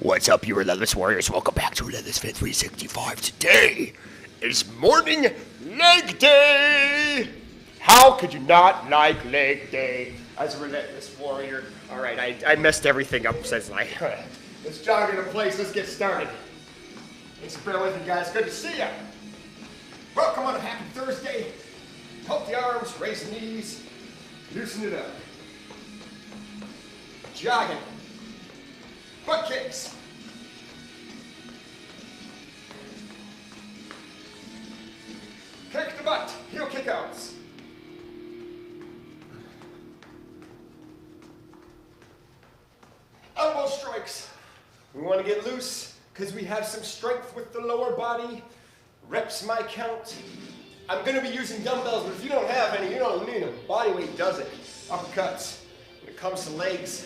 What's up, you relentless warriors? Welcome back to Relentless Fit 365. Today is morning leg day. How could you not like leg day as a relentless warrior? All right, I messed everything up since let's jog into place. Let's get started. Thanks for bearing with me, guys. Good to see ya. Welcome on a happy Thursday. Pump the arms, raise the knees, loosen it up. Jogging. Butt kicks. Kick the butt. Heel kickouts. Elbow strikes. We want to get loose because we have some strength with the lower body. Reps my count. I'm going to be using dumbbells, but if you don't have any, you don't need them. Body weight does it. Uppercuts. When it comes to legs,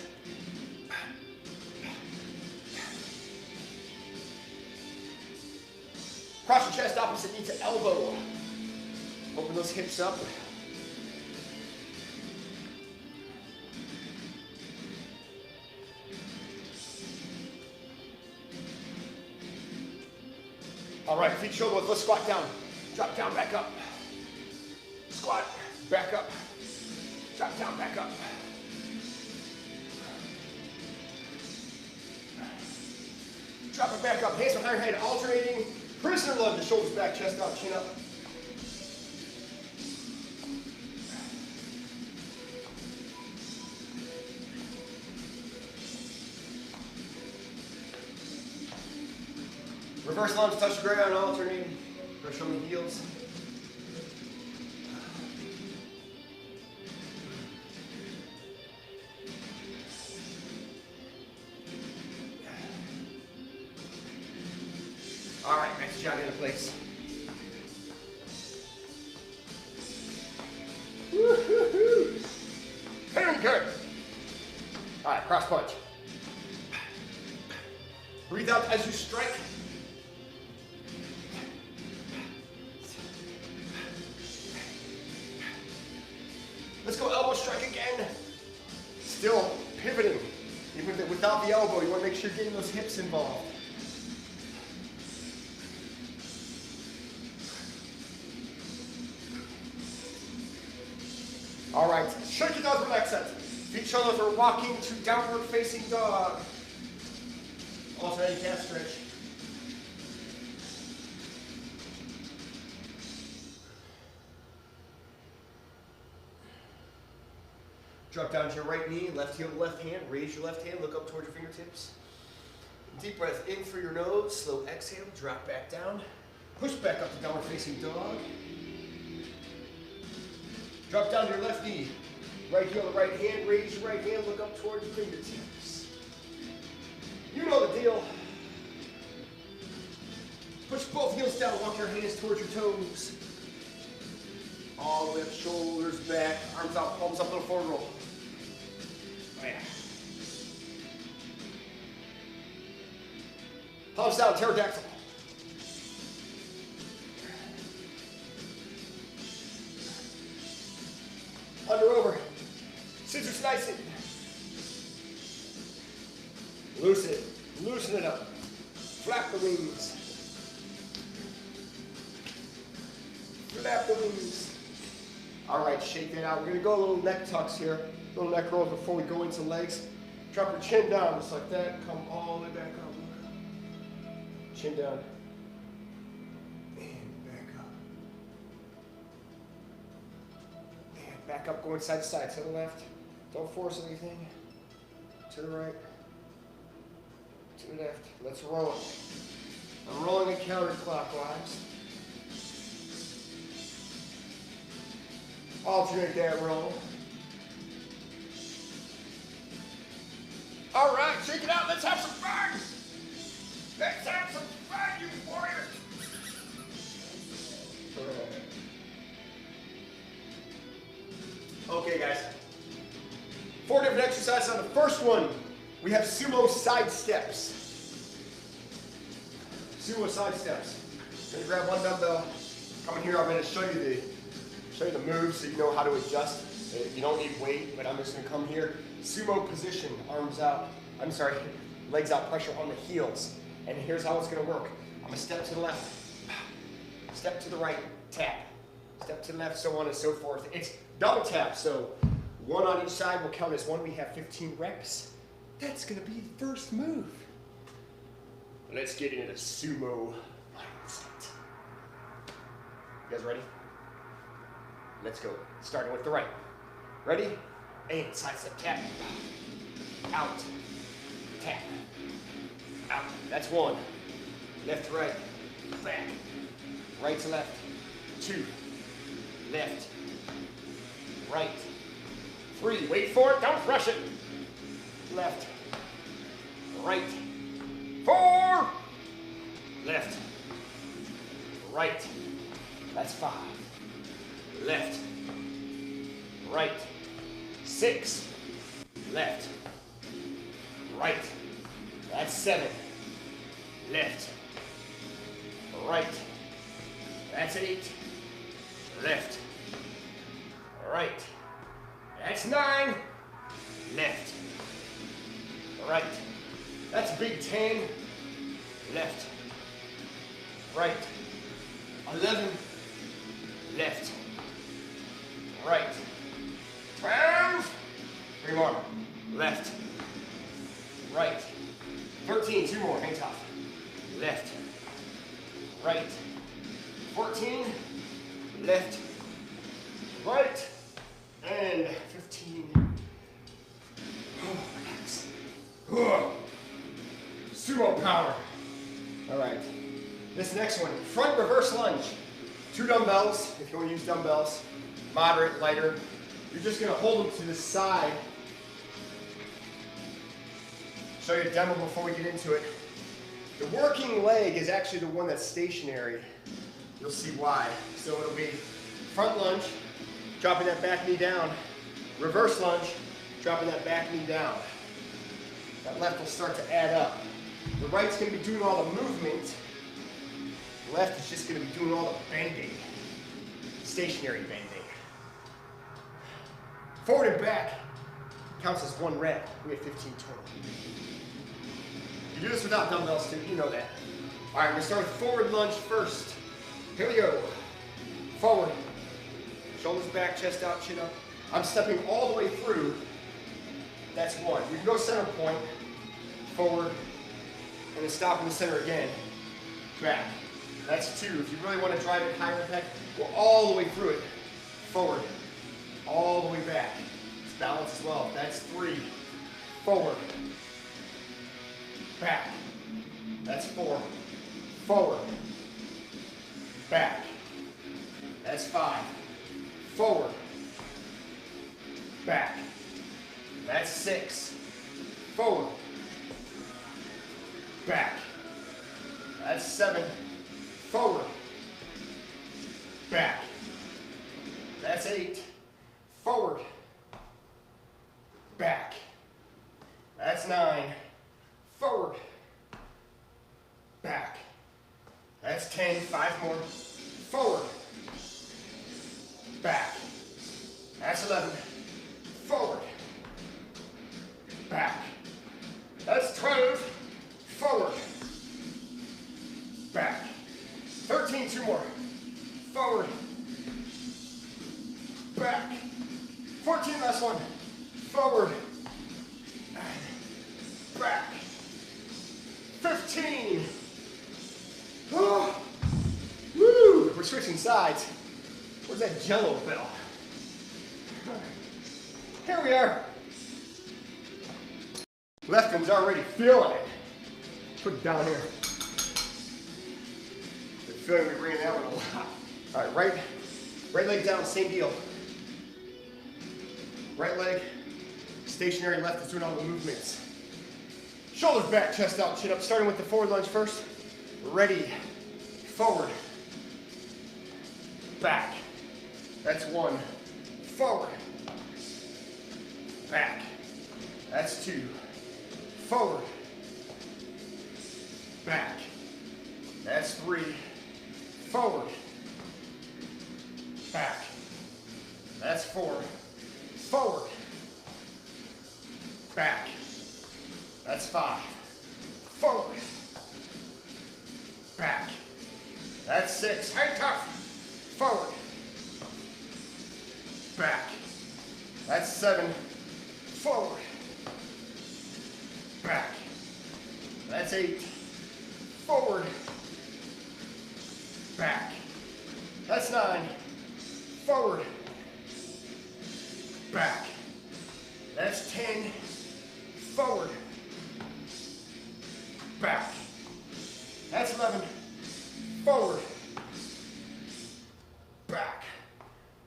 cross your chest opposite knee to elbow. Open those hips up. All right, feet shoulder width. Let's squat down. Drop down, back up. Squat, back up. Drop down, back up. Drop it back up. Hands behind your head, alternating. Prisoner lunge, shoulders back, chest out, chin up. Reverse lunge, touch the ground, alternating. Brush on the heels. All right, next jog into place. Woo-hoo-hoo. Very good. All right, cross punch. Breathe out as you strike. Let's go elbow strike again. Still pivoting. Even without the elbow, you want to make sure you're getting those hips involved. All right, shake it out, relax it. Feet shoulder for walking to downward facing dog. Alternating calf stretch. Drop down to your right knee, left heel to left hand. Raise your left hand, look up towards your fingertips. Deep breath in through your nose, slow exhale, drop back down. Push back up to downward facing dog. Drop down to your left knee. Right heel to right hand, raise your right hand, look up towards your fingertips. You know the deal. Push both heels down, walk your hands towards your toes. All the way up, shoulders back, arms out, palms up, little forward roll. Oh yeah. Palms down, pterodactyl. Under over. Scissor slicing. Loosen it. Loosen it up. Flap the wings. Flap the wings. All right, shake that out. We're going to go a little neck tucks here. A little neck rolls before we go into legs. Drop your chin down just like that. Come all the way back up. Chin down. And back up. And back up, going side to side. To the left. Don't force anything. To the right. To the left. Let's roll. I'm rolling it counterclockwise. Alternate that roll. All right, shake it out. Let's have some fun. Let's have some fun, you warriors. Okay, guys. 4 different exercises. On the first one, we have sumo side steps. Sumo side steps. I'm gonna grab one dumbbell. Come in here. I'm gonna show you the moves so you know how to adjust. You don't need weight, but I'm just gonna come here. Sumo position, arms out. I'm sorry, Legs out, pressure on the heels. And here's how it's gonna work. I'm gonna step to the left, step to the right, tap. Step to the left, so on and so forth. It's double tap, so one on each side will count as one. We have 15 reps. That's gonna be the first move. Let's get into the sumo mindset. You guys ready? Let's go. Starting with the right. Ready? And side step, tap. Out. Tap. Out. That's one. Left to right. Back. Right to left. Two. Left. Right. Three. Wait for it. Don't rush it. Left. Right. Four. Left. Right. That's five. Left. Right. Six. Left. Right. That's seven. Left. Right. That's eight. Left. Right. That's nine. Left. Right. That's big 10. Left. Right. 11. Left. Right. 12. 3 more. Left. Right. 13. 2 more. Hang tough. Left. Right. 14. Left. Right. And 15. Sumo power. All right. This next one, front reverse lunge. 2 dumbbells, if you want to use dumbbells. Moderate, lighter. You're just going to hold them to the side. Show you a demo before we get into it. The working leg is actually the one that's stationary. You'll see why. So it'll be front lunge, dropping that back knee down. Reverse lunge, dropping that back knee down. That left will start to add up. The right's going to be doing all the movement. The left is just going to be doing all the bending. Stationary bending. Forward and back counts as 1 rep. We have 15 total. You do this without dumbbells too, you know that. All right, we're going to start with forward lunge first. Here we go. Forward. Shoulders back, chest out, chin up. I'm stepping all the way through. That's 1. You can go center point, forward, and then stop in the center again. Back. That's 2. If you really want to drive it higher impact, go all the way through it. Forward. All the way back. It's balance as well. That's 3. Forward. Back. That's 4. Forward. Back. That's 5. Forward. Back. That's 6. Forward. Back. That's 7. Forward. Back. That's 8. Forward. Back. That's 9. Forward. Back. That's 10. 5 more. Forward. Back. That's 11. Forward. Back. That's 12. Forward. Back. 13. 2 more. Forward. Back. 14. Last one. Forward. Back. 15. Oh. Woo. We're switching sides. Where's that Jello bell? Here we are. Left one's already feeling it. Put it down here. The feeling we bring that one a lot. All right, right leg down, same deal. Right leg, stationary, left is doing all the movements. Shoulders back, chest out, chin up. Starting with the forward lunge first. Ready, forward, back. That's 1. Forward, back. That's 2. Forward, back. That's 3. Forward, back. That's 4. Forward, back. That's 5. forward, back. That's 6, hang tough, forward, back. That's 7, forward, back. That's 8, forward, back. That's 9, forward, back. That's 10, forward, back. That's 11, forward, back.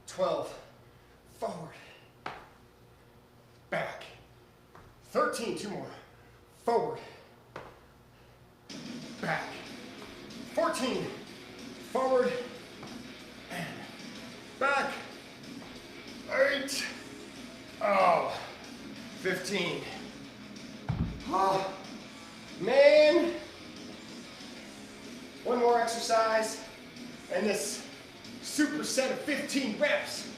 12, forward, back. 13, 2 more, forward, back. 14, forward, and back. 8, oh, 15. Oh, man. One more exercise, and this superset of 15 reps.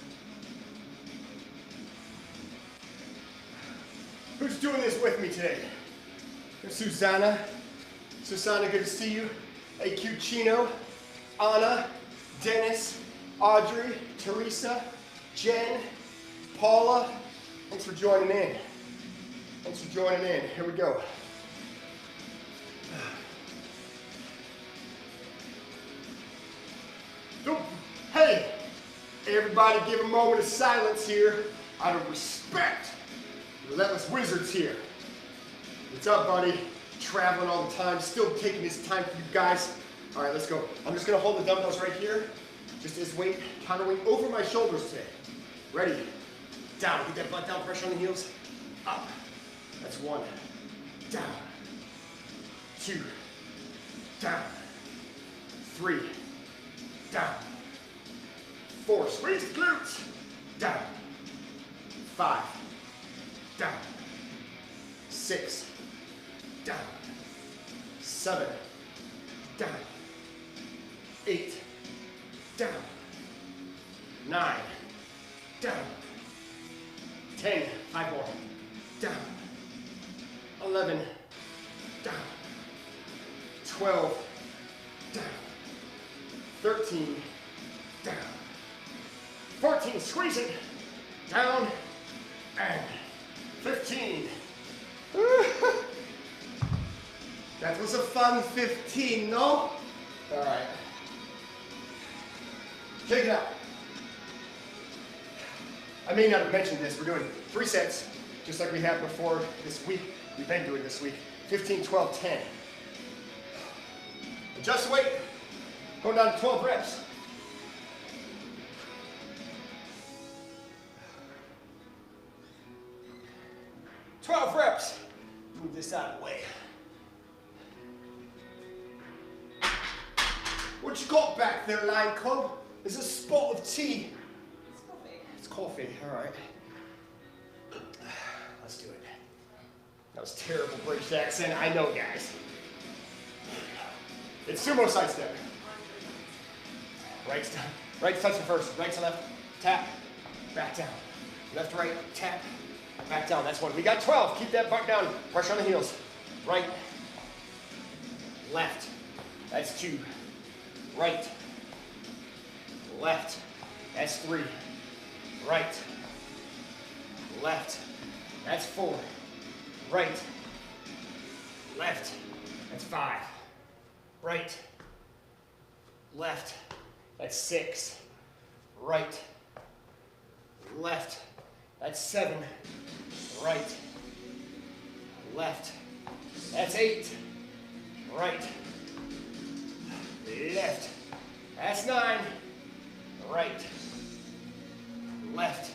Who's doing this with me today? There's Susanna. Susanna, good to see you. AQ Chino, Anna, Dennis, Audrey, Teresa, Jen, Paula. Thanks for joining in. Thanks for joining in. Here we go. Hey, everybody give a moment of silence here out of respect. Relentless Wizards here. What's up, buddy? Traveling all the time, still taking his time for you guys. All right, let's go. I'm just gonna hold the dumbbells right here, just as weight, counterweight over my shoulders today. Ready? Down, get that butt down, pressure on the heels. Up, that's 1. Down, 2, down, 3, down, 4, squeeze the glutes, down, 5, down, 6, down, 7, down, 8, down, 9, down, 10, 5 more, down, 11, down, 12, down, 13, down, 14, squeeze it, down, and 15. That was a fun 15, no? All right. Check it out. I may not have mentioned this. We're doing 3 sets, just like we have before this week. We've been doing this week. 15, 12, 10. Adjust the weight. Going down to 12 reps. Move this out of the way. What you got back there, Lion Cub? There's a spot of tea. It's coffee. It's coffee, all right. Let's do it. That was terrible British accent, I know, guys. It's sumo side step. Right to touch it first. Right to left, tap, back down. Left, right, tap, back down. That's 1. We got 12. Keep that butt down. Pressure on the heels. Right, left. That's 2. Right, left. That's 3. Right, left. That's 4. Right, left. That's 5. Right, left. That's 6. Right, left. That's 7. Right, left. That's 8. Right, left. That's 9. Right, left.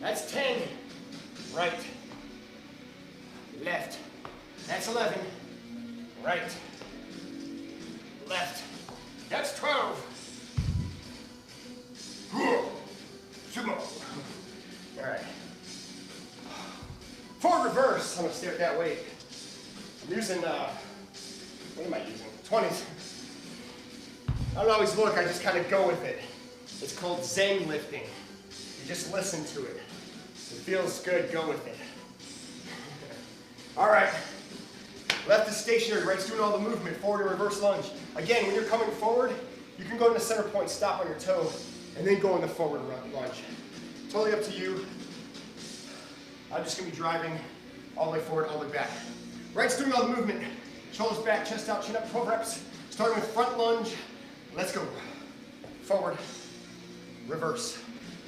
That's 10. Right, left. That's 11. Right, left. That's 12. Sumo. All right. For reverse, I'm gonna stay with that weight. I'm using, what am I using? 20s. I don't always look, I just kind of go with it. It's called Zen lifting. You just listen to it. It feels good, go with it. All right. Left is stationary, right's doing all the movement, forward and reverse lunge. Again, when you're coming forward, you can go to the center point, stop on your toe, and then go in the forward lunge. Totally up to you. I'm just gonna be driving all the way forward, all the way back. Right's doing all the movement. Shoulders back, chest out, chin up, 12 reps. Starting with front lunge. Let's go. Forward, reverse.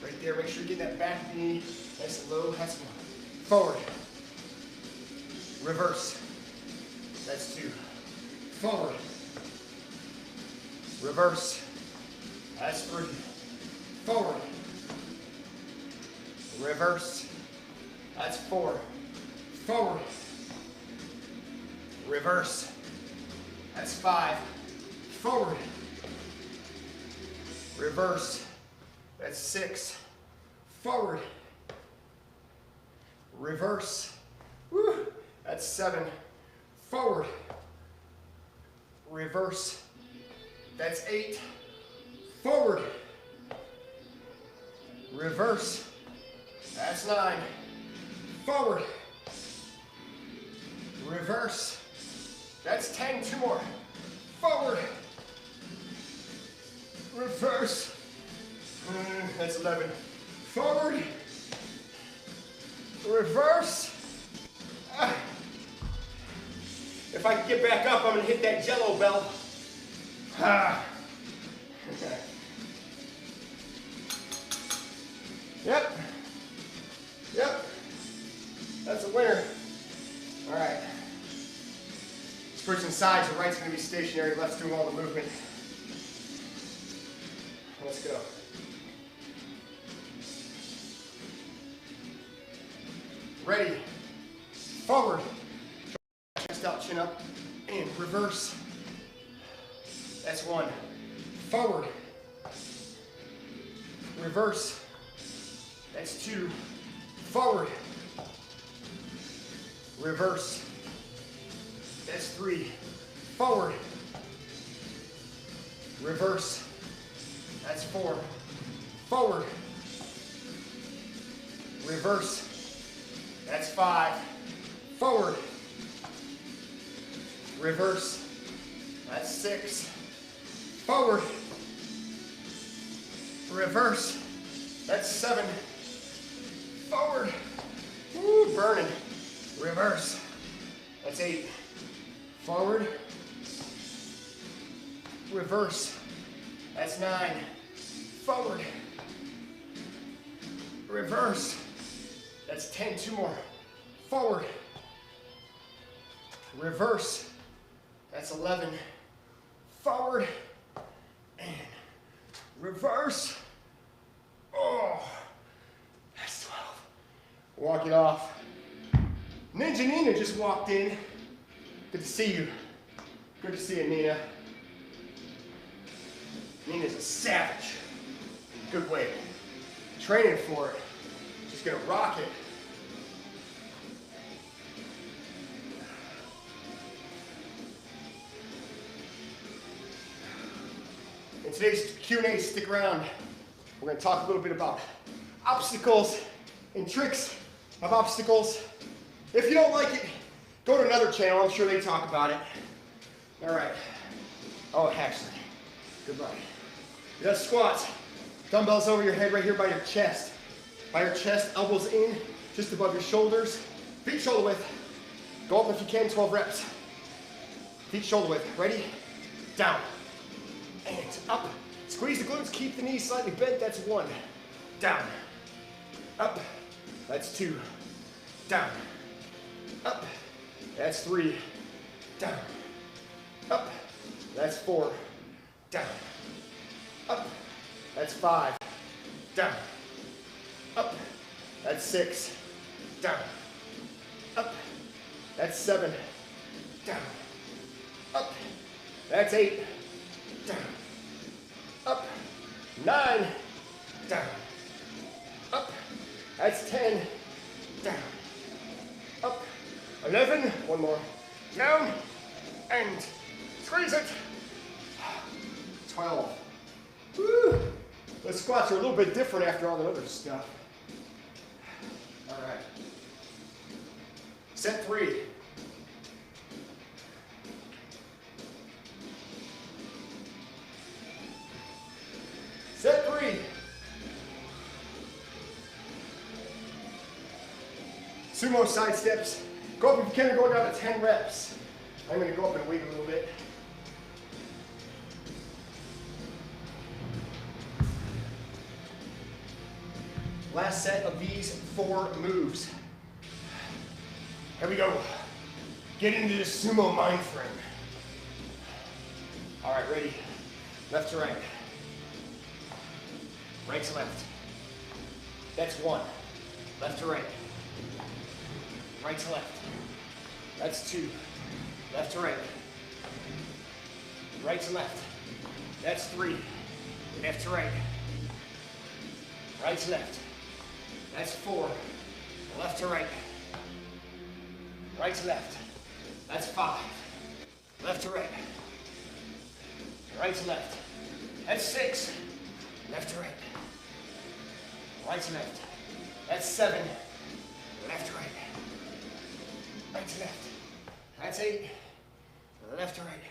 Right there, make sure you get that back knee nice and low. That's one. Forward, reverse. That's two. Forward, reverse. That's three. Forward, reverse. That's four. Forward, reverse. That's five. Forward, reverse. That's six. Forward, reverse. Woo. That's seven. Forward, reverse. That's eight. Forward, reverse. That's nine. Forward, reverse. That's 10. Two more. Forward, reverse. That's 11. Forward, reverse. If I can get back up, I'm going to hit that jello bell. Yep. Yep. That's a winner. All right. Switching sides, the right's going to be stationary, left's doing all the movement. Let's go. Ready. Forward. Chest out, chin up, and reverse. That's one. Forward. Reverse. That's two. Forward. Reverse. That's three. Forward. Reverse. That's four. Forward. Reverse. That's five. Forward. Reverse. That's six. Forward. Reverse. That's seven. Forward. Woo, burning. Reverse. That's eight. Forward. Reverse. That's nine. Forward. Reverse. That's 10. Two more. Forward. Reverse. That's 11. Forward. And reverse. Oh, that's 12. Walk it off. Ninja Nina just walked in. Good to see you. Good to see you, Nina. Nina's a savage. Good way. Training for it. Just gonna rock it. In today's Q&A, stick around. We're gonna talk a little bit about obstacles and tricks of obstacles. If you don't like it, go to another channel. I'm sure they talk about it. All right. Oh, actually, goodbye. You got squats. Dumbbells over your head right here by your chest. By your chest, elbows in, just above your shoulders. Feet shoulder width. Go up if you can, 12 reps. Feet shoulder width. Ready? Down. And up. Squeeze the glutes, keep the knees slightly bent. That's one. Down. Up. That's two. Down. Up. That's three. Down. Up. That's four. Down. Up. That's five. Down. Up. That's six. Down. Up. That's seven. Down. Up. That's eight. Down. Up. Nine. Down. Up. That's 10. Down. Up. 11. One more. Down. And squeeze it. 12. Woo. The squats are a little bit different after all the other stuff. All right. Set 3. Sumo side steps. Go up if you can, go down to 10 reps. I'm gonna go up and wait a little bit. Last set of these 4 moves. Here we go. Get into this sumo mind frame. All right, ready? Left to right. Right to left. That's 1. Left to right. Right to left. That's 2. Left to right. Right to left. That's 3. Left to right. Right to left. That's 4. Left to right. Right to left. That's 5. Left to right. Right to left. That's 6. Left to right. Right to left. That's 7. Left to right. Right to left. That's 8. Left to right.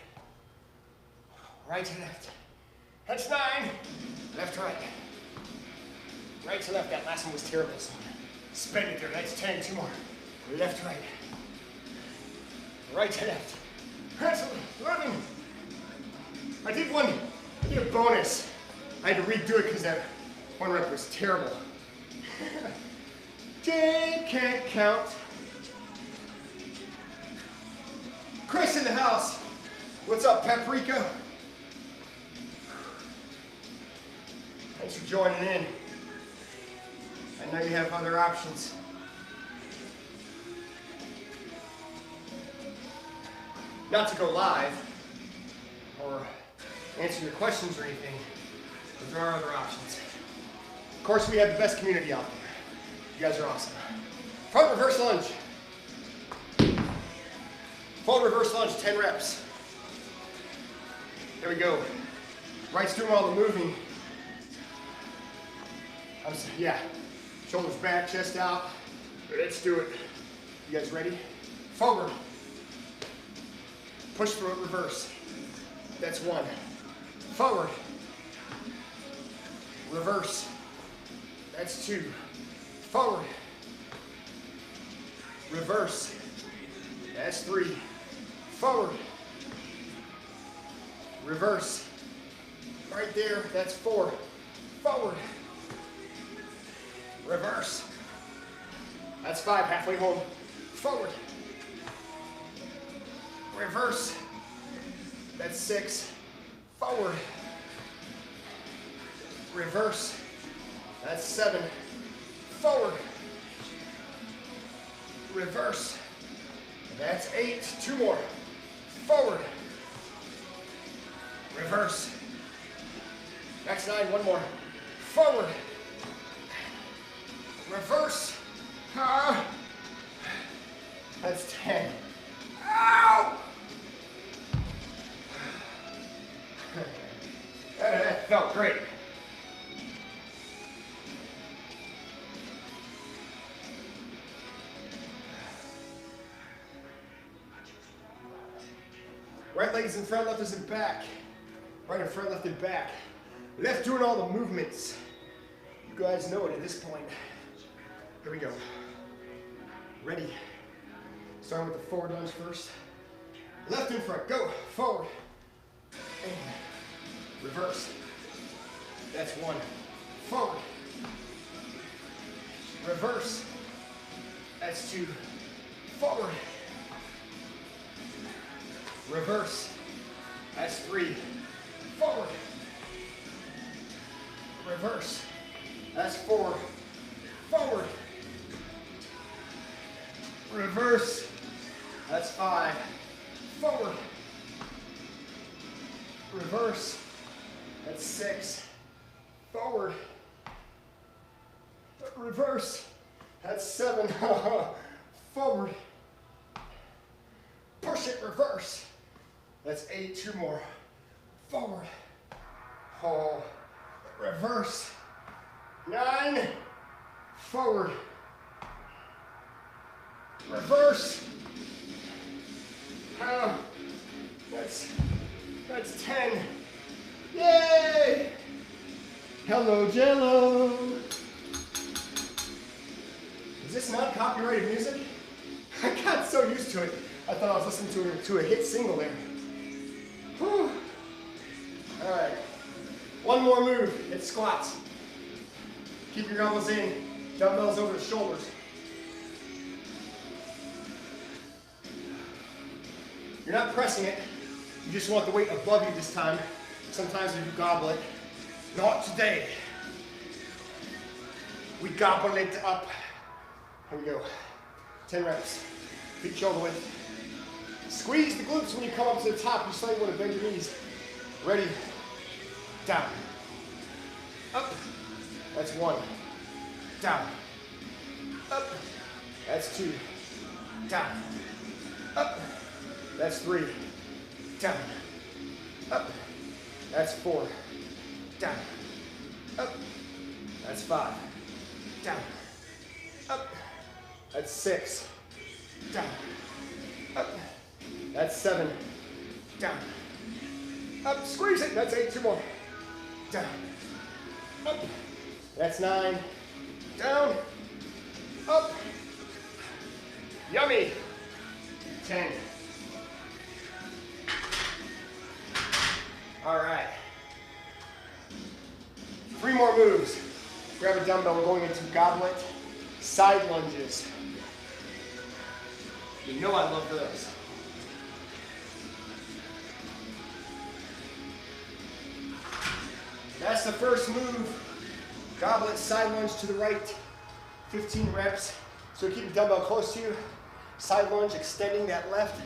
Right to left. That's 9. Left to right. Right to left. That last one was terrible. So spend it there. That's 10. 2 more. Left to right. Right to left. That's 11. I did a bonus. I had to redo it because that 1 rep was terrible. Jay can't count. Chris in the house. What's up, Paprika? Thanks for joining in. I know you have other options. Not to go live or answer your questions or anything, but there are other options. Of course, we have the best community out there. You guys are awesome. Front reverse lunge. Full reverse lunge, 10 reps. There we go. Right's doing all the moving. Yeah, shoulders back, chest out. Let's do it. You guys ready? Forward. Push through it, reverse. That's 1. Forward. Reverse. That's 2. Forward. Reverse. That's 3. Forward. Reverse. Right there, that's 4. Forward. Reverse. That's 5, halfway home. Forward. Reverse. That's 6. Forward. Reverse. That's 7. Forward. Reverse. That's 8. 2 more. Forward. Reverse. That's 9. 1 more. Forward. Reverse. That's 10. Ow! That felt great. Right leg is in front, left is in back. Right in front, left in back. Left doing all the movements. You guys know it at this point. Here we go. Ready. Starting with the forward lunge first. Left in front, go. Forward. And reverse. That's 1. Forward. Reverse. That's 2. Forward. Reverse. That's 3. Forward. Reverse. That's 4. Forward. Reverse. That's 5. Forward. Reverse. That's 6. Forward. Reverse. That's 7. Forward. Push it, reverse. That's 8. 2 more. Forward. Hold. Reverse. 9. Forward. Reverse. That's 10. Yay! Hello, Jello. Is this not copyrighted music? I got so used to it, I thought I was listening to a hit single there. Whew. All right, one more move, it's squats. Keep your elbows in, dumbbells over the shoulders. You're not pressing it, you just want the weight above you this time. Sometimes you gobble it. Not today. We gobble it up. Here we go. 10 reps. Feet shoulder width. Squeeze the glutes when you come up to the top. You slightly want to bend your knees. Ready. Down. Up. That's 1. Down. Up. That's 2. Down. Up. That's 3. Down. Up. That's 4. Down. Up. That's 5. Down. Up. That's 6. Down. Up. That's 7. Down. Up. Squeeze it. That's 8. 2 more. Down. Up. That's 9. Down. Up. Yummy. 10. All right. 3 more moves. Grab a dumbbell. We're going into goblet side lunges. You know I love those. That's the first move. Goblet side lunge to the right. 15 reps. So keep the dumbbell close to you. Side lunge, extending that left.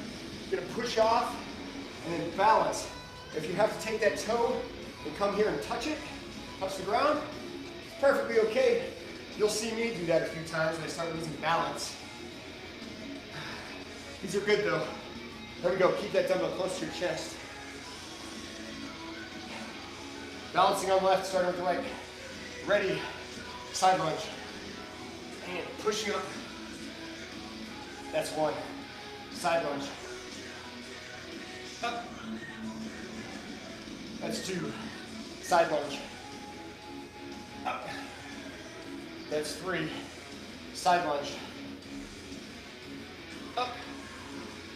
You're gonna push off and then balance. If you have to take that toe and come here and touch it, touch the ground, it's perfectly okay. You'll see me do that a few times when I start losing balance. These are good though. There we go, keep that dumbbell close to your chest. Balancing on the left, starting with the right. Ready, side lunge. And pushing up. That's 1. Side lunge. Up. That's 2. Side lunge. Up. That's 3. Side lunge. Up.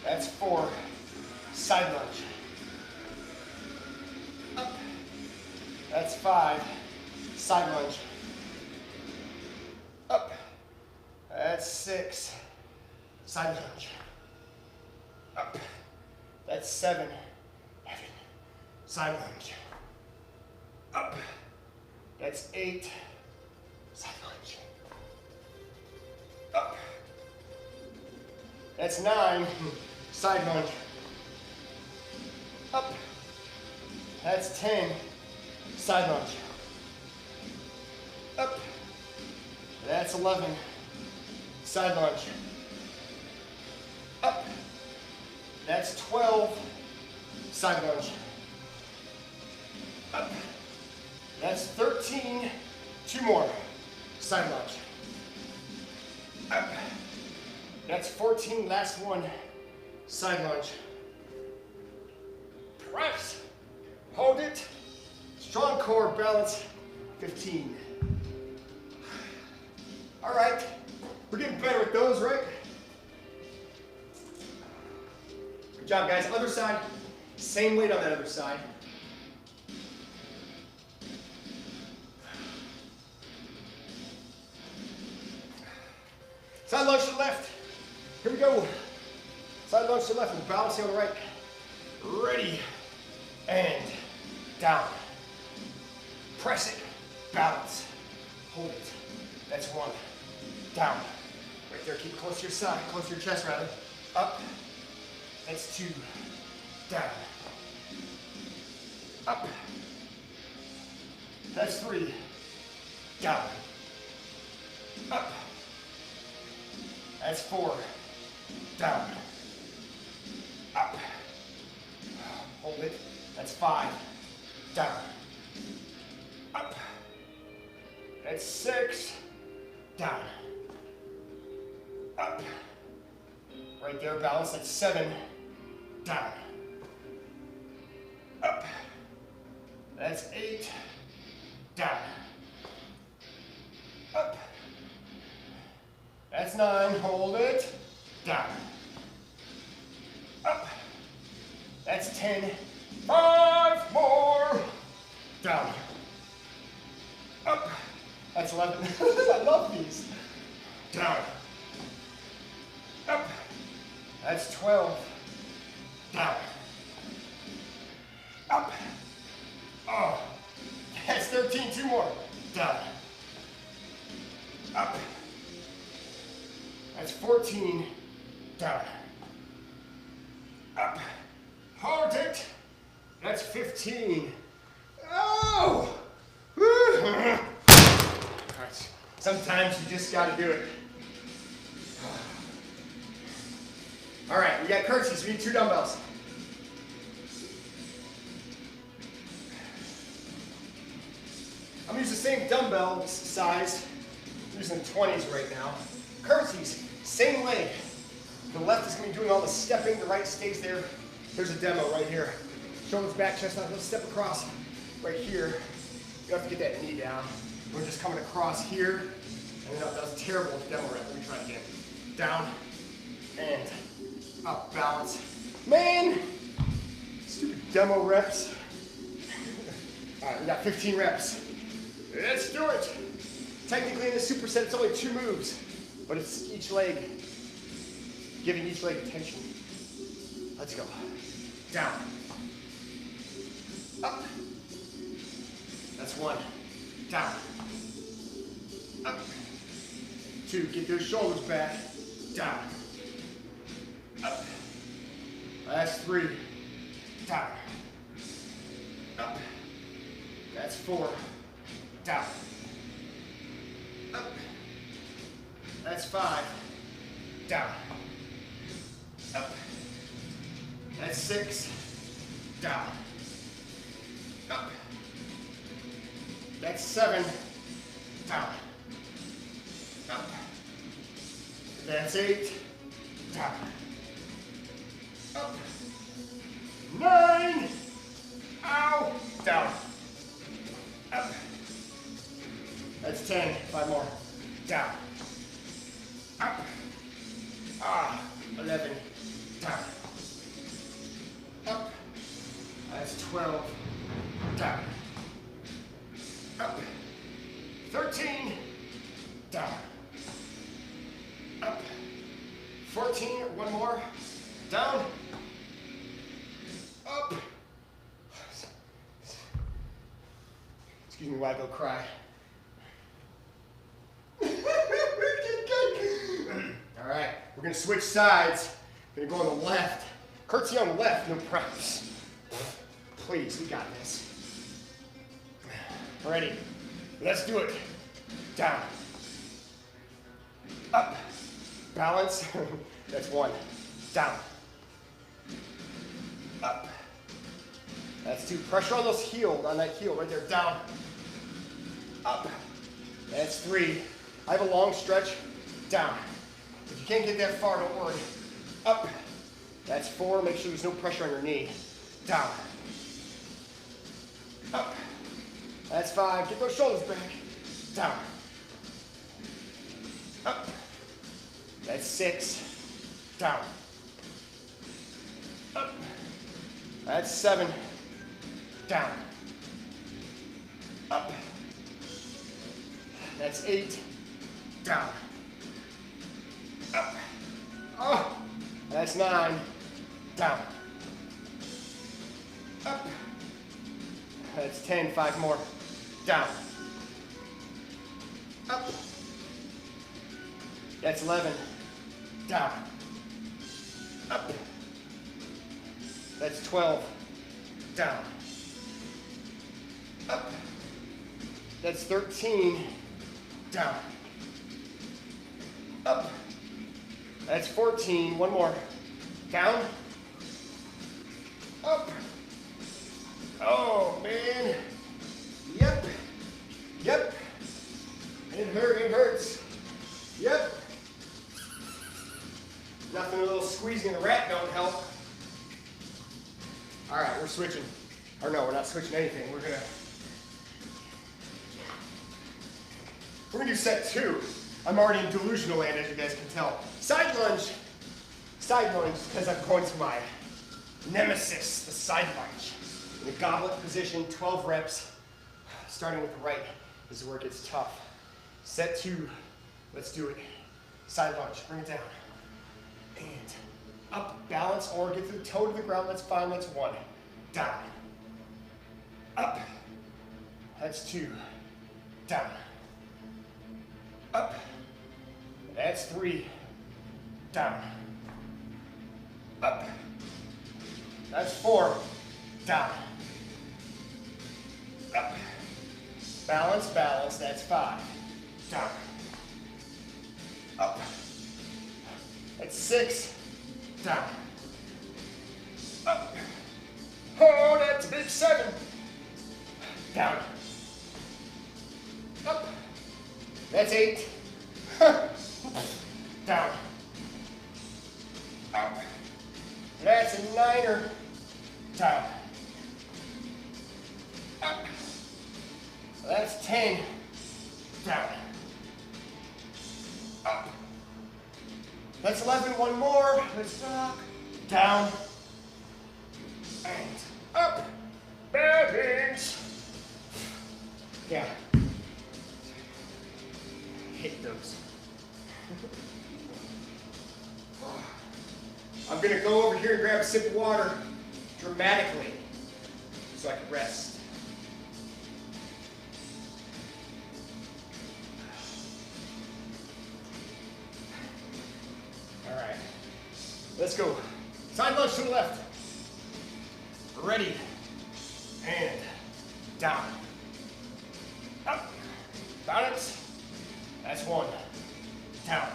That's 4. Side lunge. Up. That's 5. Side lunge. Up. That's 6. Side lunge. Up. That's 7. Side lunge. Up. That's 8. Side lunge. Up. That's 9. Side lunge. Up. That's 10. Side lunge. Up. That's 11. Side lunge. Up. That's 12. Side lunge. Up. That's 13. 2 more. Side lunge. Up. That's 14. Last one. Side lunge. Press. Hold it. Strong core, balance. 15. All right. We're getting better with those, right? Good job, guys. Other side. Same weight on that other side. Side lunge to the left. Here we go. Side lunge to the left and balancing on the right. Ready. And down. Press it. Balance. Hold it. That's 1. Down. Right there. Keep it close to your side. Close to your chest, rather. Up. That's 2. Down. Up. That's 3. Down. Up. That's 4. Down. Up. Hold it. That's 5. Down. Up. That's 6. Down. Up. Right there, balance. That's 7. Down. Up. That's 8. Down. Up. That's 9, hold it. Down. Up. That's 10. 5 more. Down. Up. That's 11. I love these. Down. Up. That's 12. Down. Up. Oh. That's 13. 2 more. Down. Up. That's 14. Down. Up. Hold it. That's 15. Oh! All right. Sometimes you just got to do it. All right, we got curtsies. We need 2 dumbbells. I'm using the same dumbbell size. I'm using the 20s right now. Curtsies, same leg. The left is going to be doing all the stepping. The right stays there. There's a demo right here. Shoulders back, chest out. Let's step across right here. You have to get that knee down. We're just coming across here. And then up. That was a terrible demo rep. Let me try it again. Down and up. Balance. Man! Stupid demo reps. All right, we got 15 reps. Let's do it. Technically in the superset, it's only 2 moves, but it's each leg, giving each leg attention. Let's go. Down. Up. That's 1. Down. Up. 2. Get those shoulders back. Down. Up. That's 3. Down. Up. That's 4. Down. Up. That's 5. Down. Up. That's 6. Down. Up. That's 7. Down. Up. That's 8. Down. Up. 9. Ow. Down. Up. That's 10. 5 more. Down. Up. 11. Down. Up. That's 12. Down. Up. 13. Down. Up. 14. 1 more. Down. Up. Excuse me while I go cry. All right, we're gonna switch sides. We're gonna go on the left. Curtsy on the left, no props. Please, we got this. Ready? Let's do it. Down. Up. Balance. That's 1. Down. Up. That's 2. Pressure on those heels, on that heel right there. Down. Up. That's 3. I have a long stretch. Down. If you can't get that far, don't worry. Up. That's 4. Make sure there's no pressure on your knee. Down. Up. That's 5. Get those shoulders back. Down. Up. That's 6. Down. Up. That's 7. Down. Up. That's 8. Down. Up. Oh, that's 9. Down. Up. That's 10. 5 more. Down. Up. That's 11. Down. Up. That's 12. Down. Up. That's 13. Down. Up. That's 14. 1 more. Down. Up. Oh, man. Yep. Yep. It hurts. Yep. Nothing a little squeezing the rat don't help. All right, we're switching. Or no, we're not switching anything. We're gonna do set 2. I'm already in delusional land, as you guys can tell. Side lunge, because I'm going to my nemesis, the side lunge. In the goblet position, 12 reps. Starting with the right, this is where it gets tough. Set 2, let's do it. Side lunge, bring it down. And up, balance, or get the toe to the ground, that's fine, that's 1. Down. Up, that's 2. Down. Up, that's 3. Down. Up, that's 4. Down. Up. Balance, balance, that's 5. Down. Up. That's 6. Down. Up. Oh, that's a big 7. Down. Up. That's 8. Down. Up. That's a 9er. Down. Up. That's 10. Down. Up. That's 11. One more. Let's rock. Down. And up. Bearings. Yeah. Hit those. I'm going to go over here and grab a sip of water dramatically so I can rest. All right. Let's go. Side lunge to the left. Ready. And down. Up. Balance. That's 1. Down.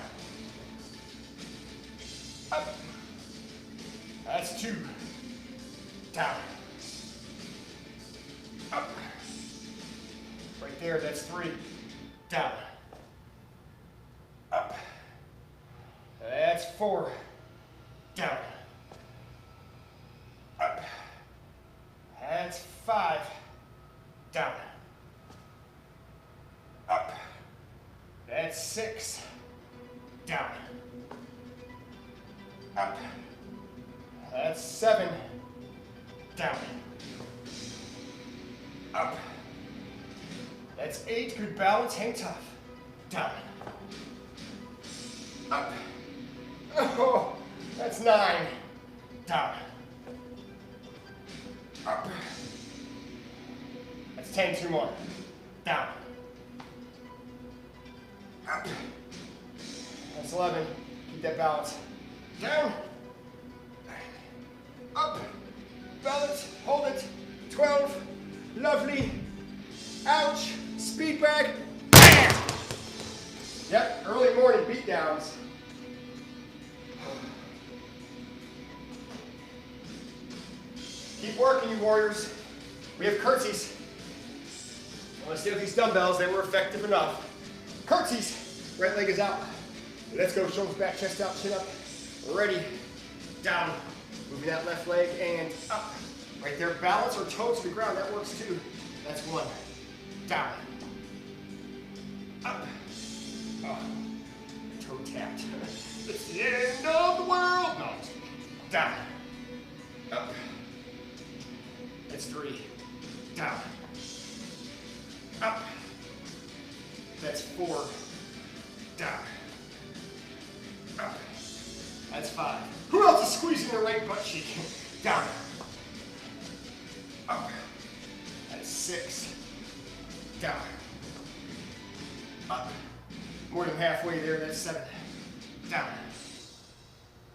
Up. That's 2. Down. Up. Right there, that's 3. Down. Up. That's 4. Down. Up. That's 5. Down. Up. That's 6. Down. Up. That's 7. Down. Up. That's 8. Good balance. Hang tough. Down. Up. Oh, that's 9. Down. Up. That's 10. 2 more. Down. Up. That's 11. Keep that balance. Down. Up. Balance. Hold it. 12. Lovely. Ouch. Speed bag. Bam! Yep. Early morning beatdowns. Keep working, you warriors. We have curtsies. Let's stay with these dumbbells. They were effective enough. Curtsies. Right leg is out. Let's go. Shoulders back, chest out, chin up. Ready. Down. Moving that left leg and up. Right there. Balance or toe to the ground. That works too. That's 1. Down. Up. Oh. Toe tapped. It's the end of the world. No. Down. Up. That's 3. Down. Up. That's 4. Down. Up. That's 5. Who else is squeezing their right butt cheek? Down. Up. That's 6. Down. Up. More than halfway there, that's 7. Down.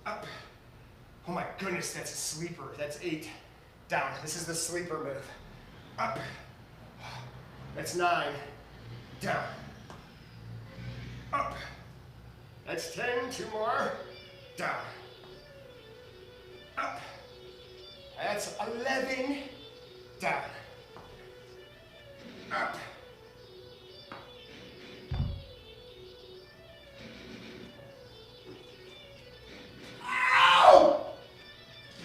Up. Oh my goodness, that's a sleeper. That's 8. Down. This is the sleeper move. Up. That's 9. Down. Up. That's 10. 2 more. Down. Up. That's 11. Down. Up. Ow!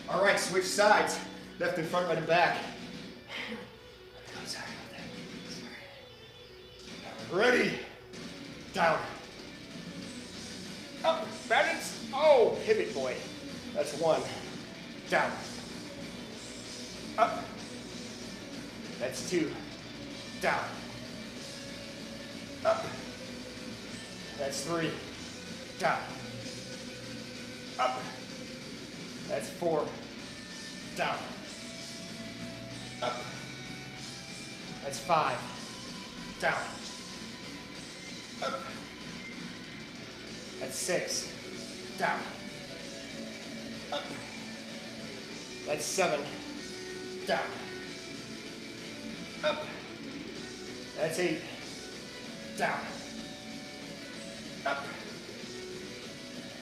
All right, switch sides. Left in front, right in back. I'm sorry about that. Sorry. Ready. Down. Up, balance. Oh, pivot boy. That's 1. Down. Up. That's 2. Down. Up. That's 3. Down. Up. That's 4. Down. Up. That's 5. Down. Up. That's 6. Down. Up. That's 7. Down. Up. That's 8. Down. Up.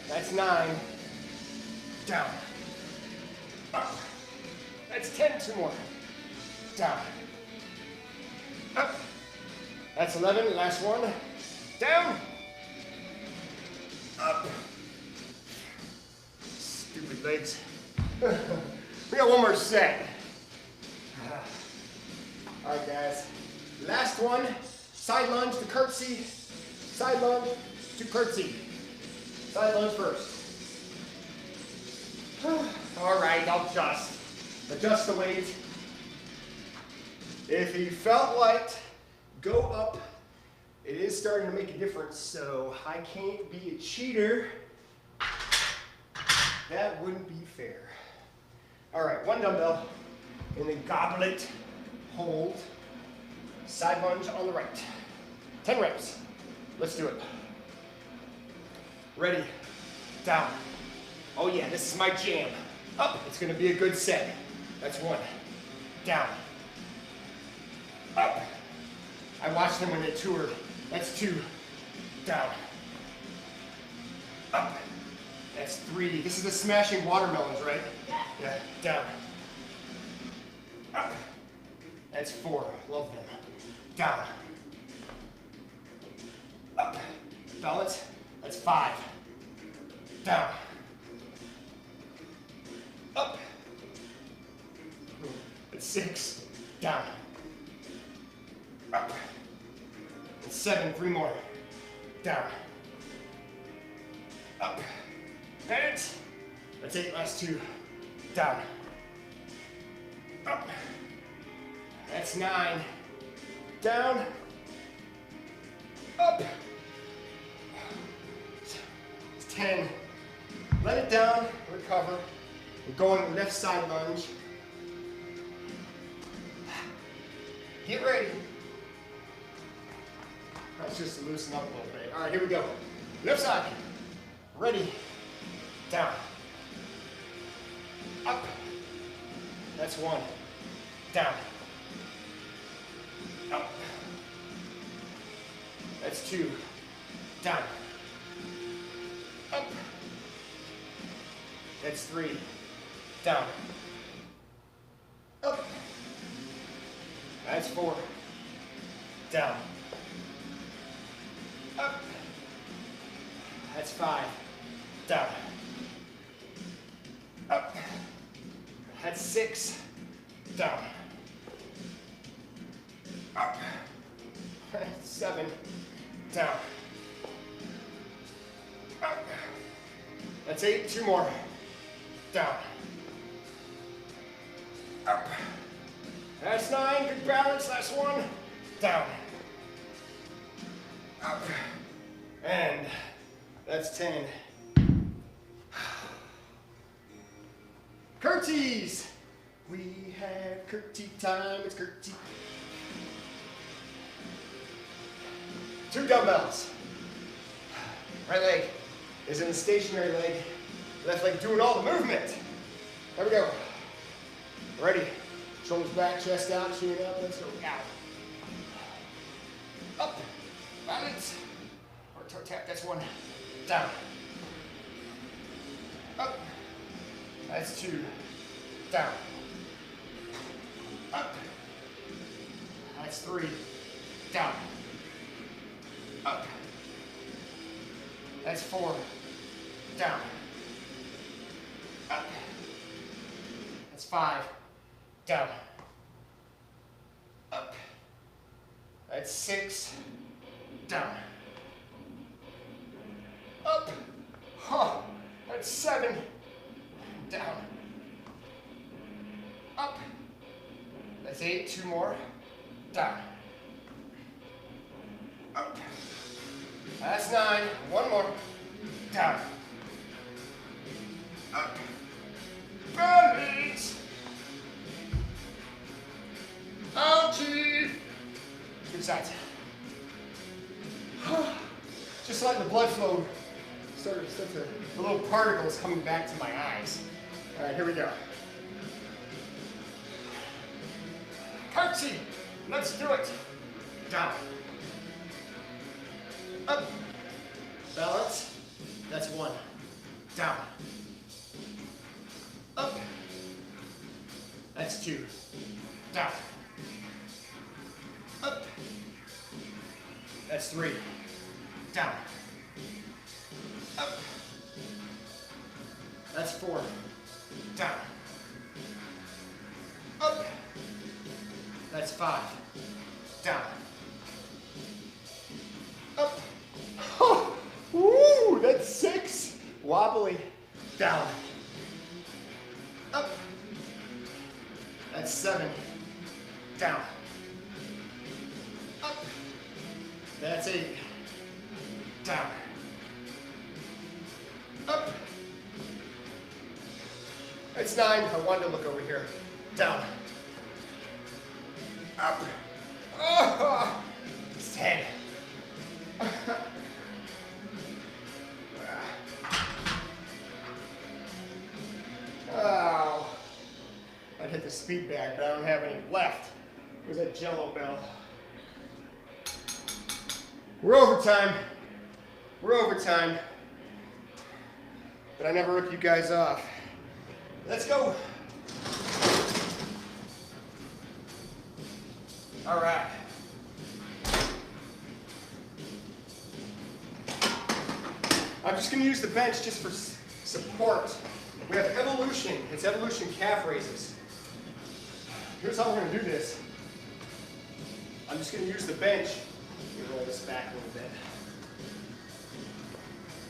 That's 9. Down. Up. That's 10. 2 more. Down. Up. That's 11. Last one. Down. Up. Stupid legs. We got one more set. All right, guys. Last one. Side lunge to curtsy. Side lunge to curtsy. Side lunge first. All right, I'll adjust the weight. If you felt light, go up. It is starting to make a difference, so I can't be a cheater. That wouldn't be fair. All right, 1 dumbbell, and then goblet, hold, side lunge on the right. 10 reps. Let's do it. Ready, down. Oh yeah, this is my jam. Up, it's gonna be a good set. That's 1. Down. Up. I watched them when they toured. That's 2. Down. Up. That's 3. This is the smashing watermelons, right? Yeah. Yeah. Down. Up. That's 4. Love them. Down. Up. Balance. That's 5. Down. Up. That's 6. Down. Up. That's 7. 3 more. Down. Up. Balance. That's 8. Last 2. Down. Up. That's 9. Down. Up. It's 10. Let it down. Recover. We're going left side lunge. Get ready. That's just to loosen up a little bit. All right, here we go. Left side. Ready. Down. Up. That's 1. Down. Up. That's 2. Down. Up. That's 3. Down. Up. That's 4. Down. Up. That's 5. Down. Up. That's 6. Down. Up. That's 7. Down. Up. That's 8. 2 more. Down. Up. That's 9. Good balance. Last 1. Down. Up. And that's 10. Curtsies. We have curtsy time. It's curtsy. 2 dumbbells. Right leg is in the stationary leg. Left leg doing all the movement. There we go. Ready. Shoulders back, chest out, chin up. Let's go. Out. Up. Balance. Or toe tap. That's 1. Down. Up. That's 2. Down. Up. That's 3. Down. Up. That's 4. Down. Up. That's 5. Down. Up. That's 6. Down. Up. Huh. That's 7. Down. Up. That's 8. 2 more. Down. Up. That's 9. 1 more. Down. Up. Balance. Ouchie. Good sides. Just letting the blood flow start to, the little particles coming back to my eyes. All right, here we go. Curtsy. Let's do it. Down. Up. Balance. That's 1. Down. Up. That's 2. Down. Up. That's 3. Down. Up. That's 4. Down. Up. That's 5. Down. Up. Oh, woo, that's 6. Wobbly. Down. Up. That's 7. Down. Up. That's 8. Down. Up. That's 9. I wanted to look over here. Down. Up. Oh, it's 10. Oh, I'd hit the speed bag, but I don't have any left. There's that Jello bell. We're overtime. We're overtime. But I never rip you guys off. Let's go. All right. I'm just going to use the bench just for support. We have evolution. It's evolution calf raises. Here's how we're going to do this. I'm just going to use the bench. Let me roll this back a little bit.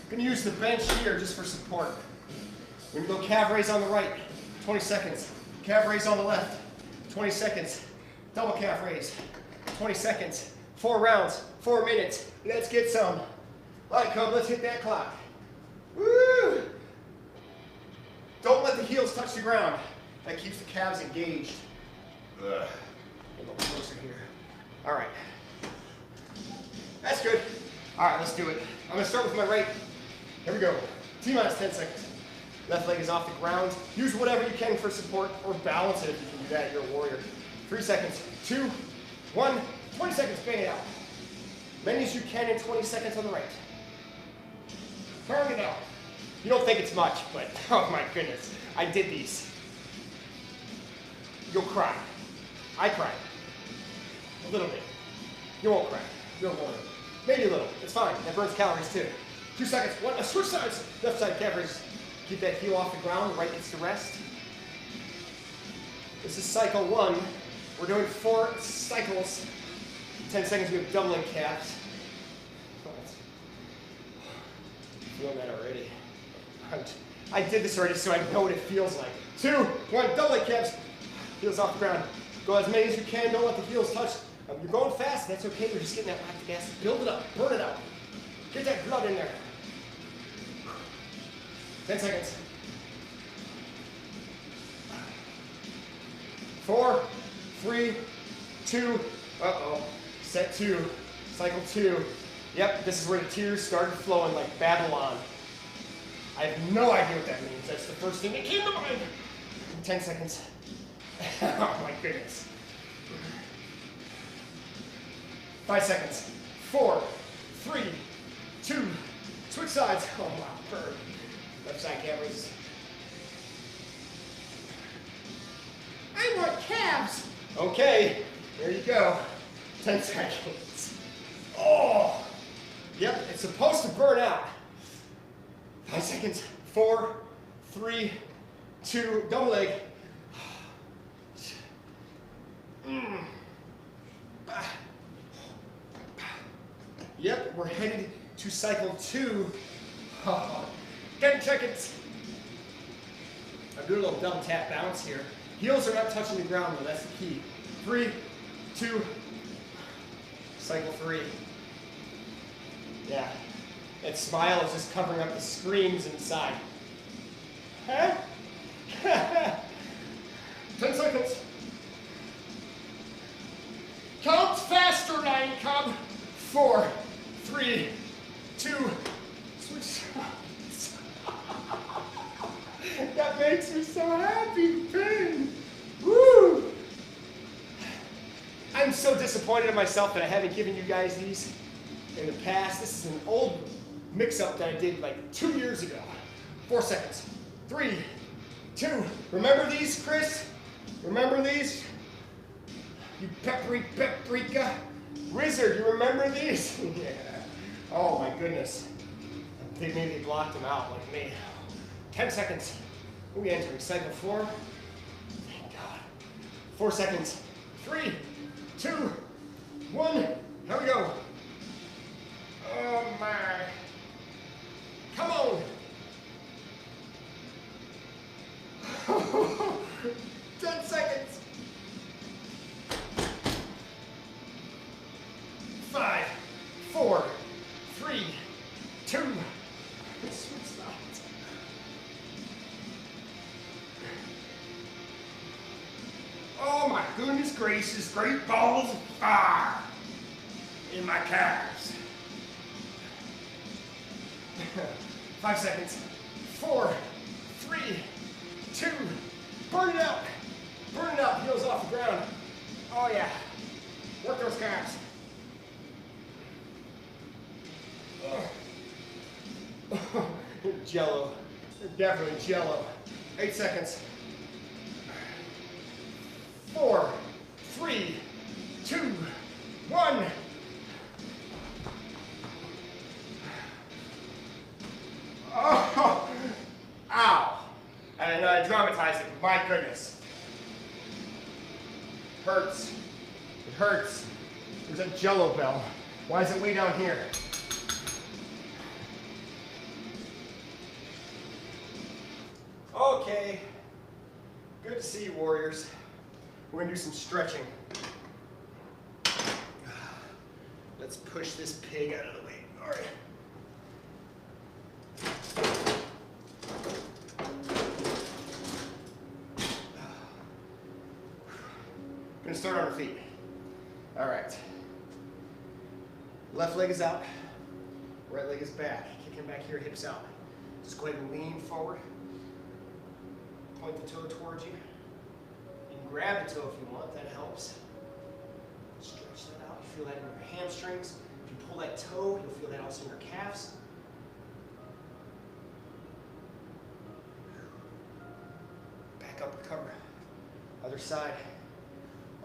I'm going to use the bench here just for support. We're going to go calf raise on the right, 20 seconds. Calf raise on the left, 20 seconds. Double calf raise, 20 seconds. 4 rounds, 4 minutes. Let's get some. All right, Cub, let's hit that clock. Woo! Don't let the heels touch the ground. That keeps the calves engaged. Ugh. A little closer here. All right. That's good. All right, let's do it. I'm going to start with my right. Here we go. T-minus 10 seconds. Left leg is off the ground. Use whatever you can for support or balance it if you can do that. You're a warrior. 3 seconds. 2, 1. 20 seconds. Bang it out. Many as you can in 20 seconds on the right. Turn it out. You don't think it's much, but oh my goodness. I did these. You'll cry. I cried. A little bit. You won't cry. You'll warrior. Maybe a little. It's fine. That burns calories too. 2 seconds. 1. Switch sides. Left side calf raise. Keep that heel off the ground. The right gets to rest. This is cycle 1. We're doing 4 cycles. 10 seconds. We have doubling calves. Feeling that already. I did this already, so I know what it feels like. 2, 1. Double leg calves. Heels off the ground. Go as many as you can. Don't let the heels touch. You're going fast. That's okay. You're just getting that lactic acid. Build it up. Burn it out. Get that blood in there. 10 seconds. 4, 3, 2. Uh-oh. Set 2. Cycle 2. Yep, this is where the tears started flowing like Babylon. I have no idea what that means. That's the first thing that came to mind. 10 seconds. Oh my goodness. 5 seconds. 4, 3, 2. Switch sides. Oh wow, burn. Left side calf raises. I want calves. Okay, there you go. 10 seconds. Oh. Yep, it's supposed to burn out. 5 seconds. 4, 3, 2. Double leg. Yep, we're headed to cycle 2. 10 seconds. I'll do a little double tap bounce here. Heels are not touching the ground though, that's the key. 3, 2, cycle 3. Yeah, that smile is just covering up the screams inside. Huh? 10 seconds. Count faster, Lion Cub. 4, 3, 2, switch sides. That makes me so happy, Ben. Woo! I'm so disappointed in myself that I haven't given you guys these in the past. This is an old mix-up that I did like 2 years ago. 4 seconds. 3, 2. Remember these, Chris? Remember these? You paprika wizard, you remember these? Yeah. Oh my goodness. They maybe blocked them out like me. 10 seconds. We're entering cycle 4. Thank God. 4 seconds. 3, 2, 1. Here we go. Oh my. Come on. 10 seconds. 5, 4, 3, 2. Switch sides. Oh my goodness gracious, great balls of fire in my calves. 5 seconds. 4, 3, 2. Burn it out. Burn it out. Heels off the ground. Oh yeah. Work those calves. Jello. Definitely jello. 8 seconds. 4, 3, 2, 1. Oh, ow. And I dramatized it. My goodness. Hurts. It hurts. There's a jello bell. Why is it way down here? Okay. Good to see you, warriors. We're gonna do some stretching. Let's push this pig out of the way. All right. Gonna start on our feet. All right. Left leg is out. Right leg is back. Kicking back here, hips out. Just go ahead and lean forward. Point the toe towards you. You can grab the toe if you want, that helps. Stretch that out. You feel that in your hamstrings. If you pull that toe, you'll feel that also in your calves. Back up, recover. Other side.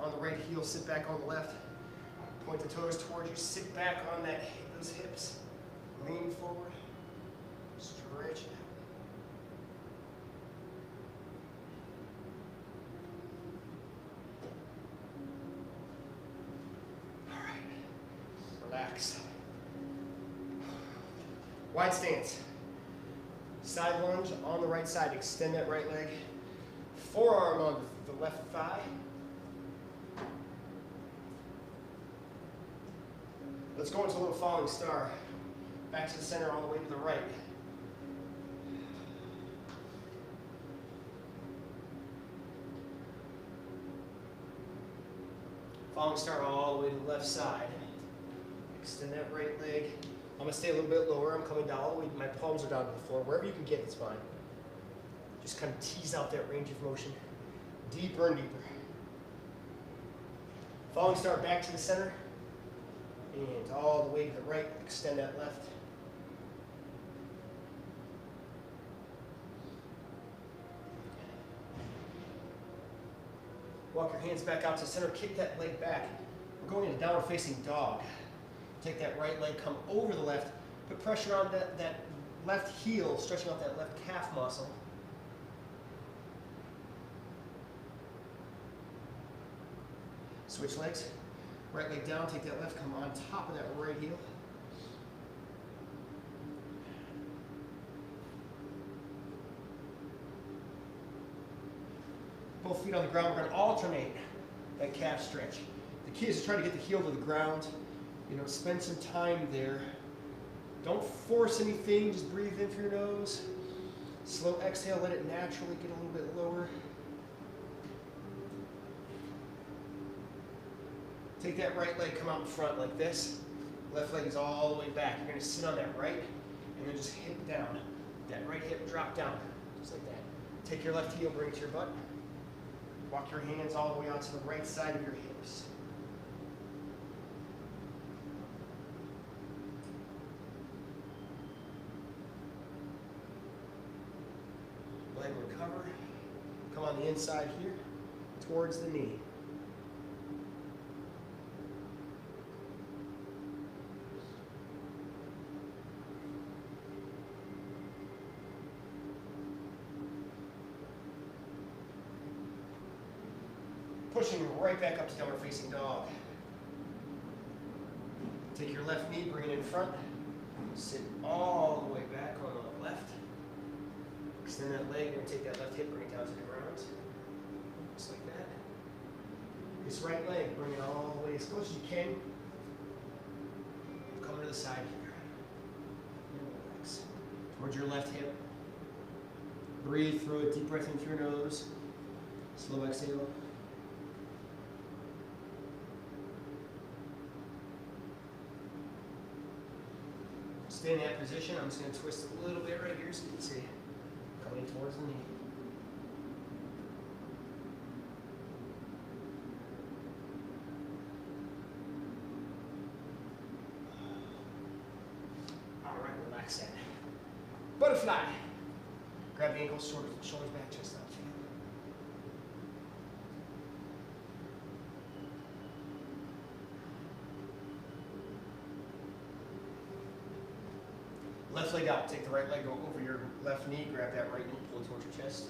On the right heel, sit back on the left. Point the toes towards you, sit back on those hips. Lean forward. Stretch it out. Relax. Wide stance. Side lunge on the right side. Extend that right leg. Forearm on the left thigh. Let's go into a little falling star. Back to the center all the way to the right. Falling star all the way to the left side. Extend that right leg. I'm going to stay a little bit lower. I'm coming down all the way. My palms are down to the floor. Wherever you can get, it's fine. Just kind of tease out that range of motion. Deeper and deeper. Falling star back to the center. And all the way to the right. Extend that left. Walk your hands back out to the center. Kick that leg back. We're going into downward facing dog. Take that right leg, come over the left, put pressure on that left heel, stretching out that left calf muscle. Switch legs. Right leg down, take that left, come on top of that right heel. Both feet on the ground. We're going to alternate that calf stretch. The key is to try to get the heel to the ground. You know, spend some time there. Don't force anything. Just breathe in through your nose. Slow exhale. Let it naturally get a little bit lower. Take that right leg, come out in front like this. Left leg is all the way back. You're going to sit on that right and then just hip down. That right hip drop down, just like that. Take your left heel, bring it to your butt. Walk your hands all the way out to the right side of your hips. Leg recover. Come on the inside here, towards the knee. Pushing right back up to downward facing dog. Take your left knee, bring it in front. Sit all the way back on the left. Extend that leg, you're going to take that left hip, bring it down to the ground. Just like that. This right leg, bring it all the way as close as you can. Come to the side here. And relax. Towards your left hip. Breathe through it, deep breath in through your nose. Slow exhale. Stay in that position. I'm just going to twist a little bit right here so you can see. Coming towards the knee. All right, relax that. Butterfly. Grab the ankles, shoulders back, chest up. Left leg out. Take the right leg, go over your left knee, grab that right knee, pull it towards your chest.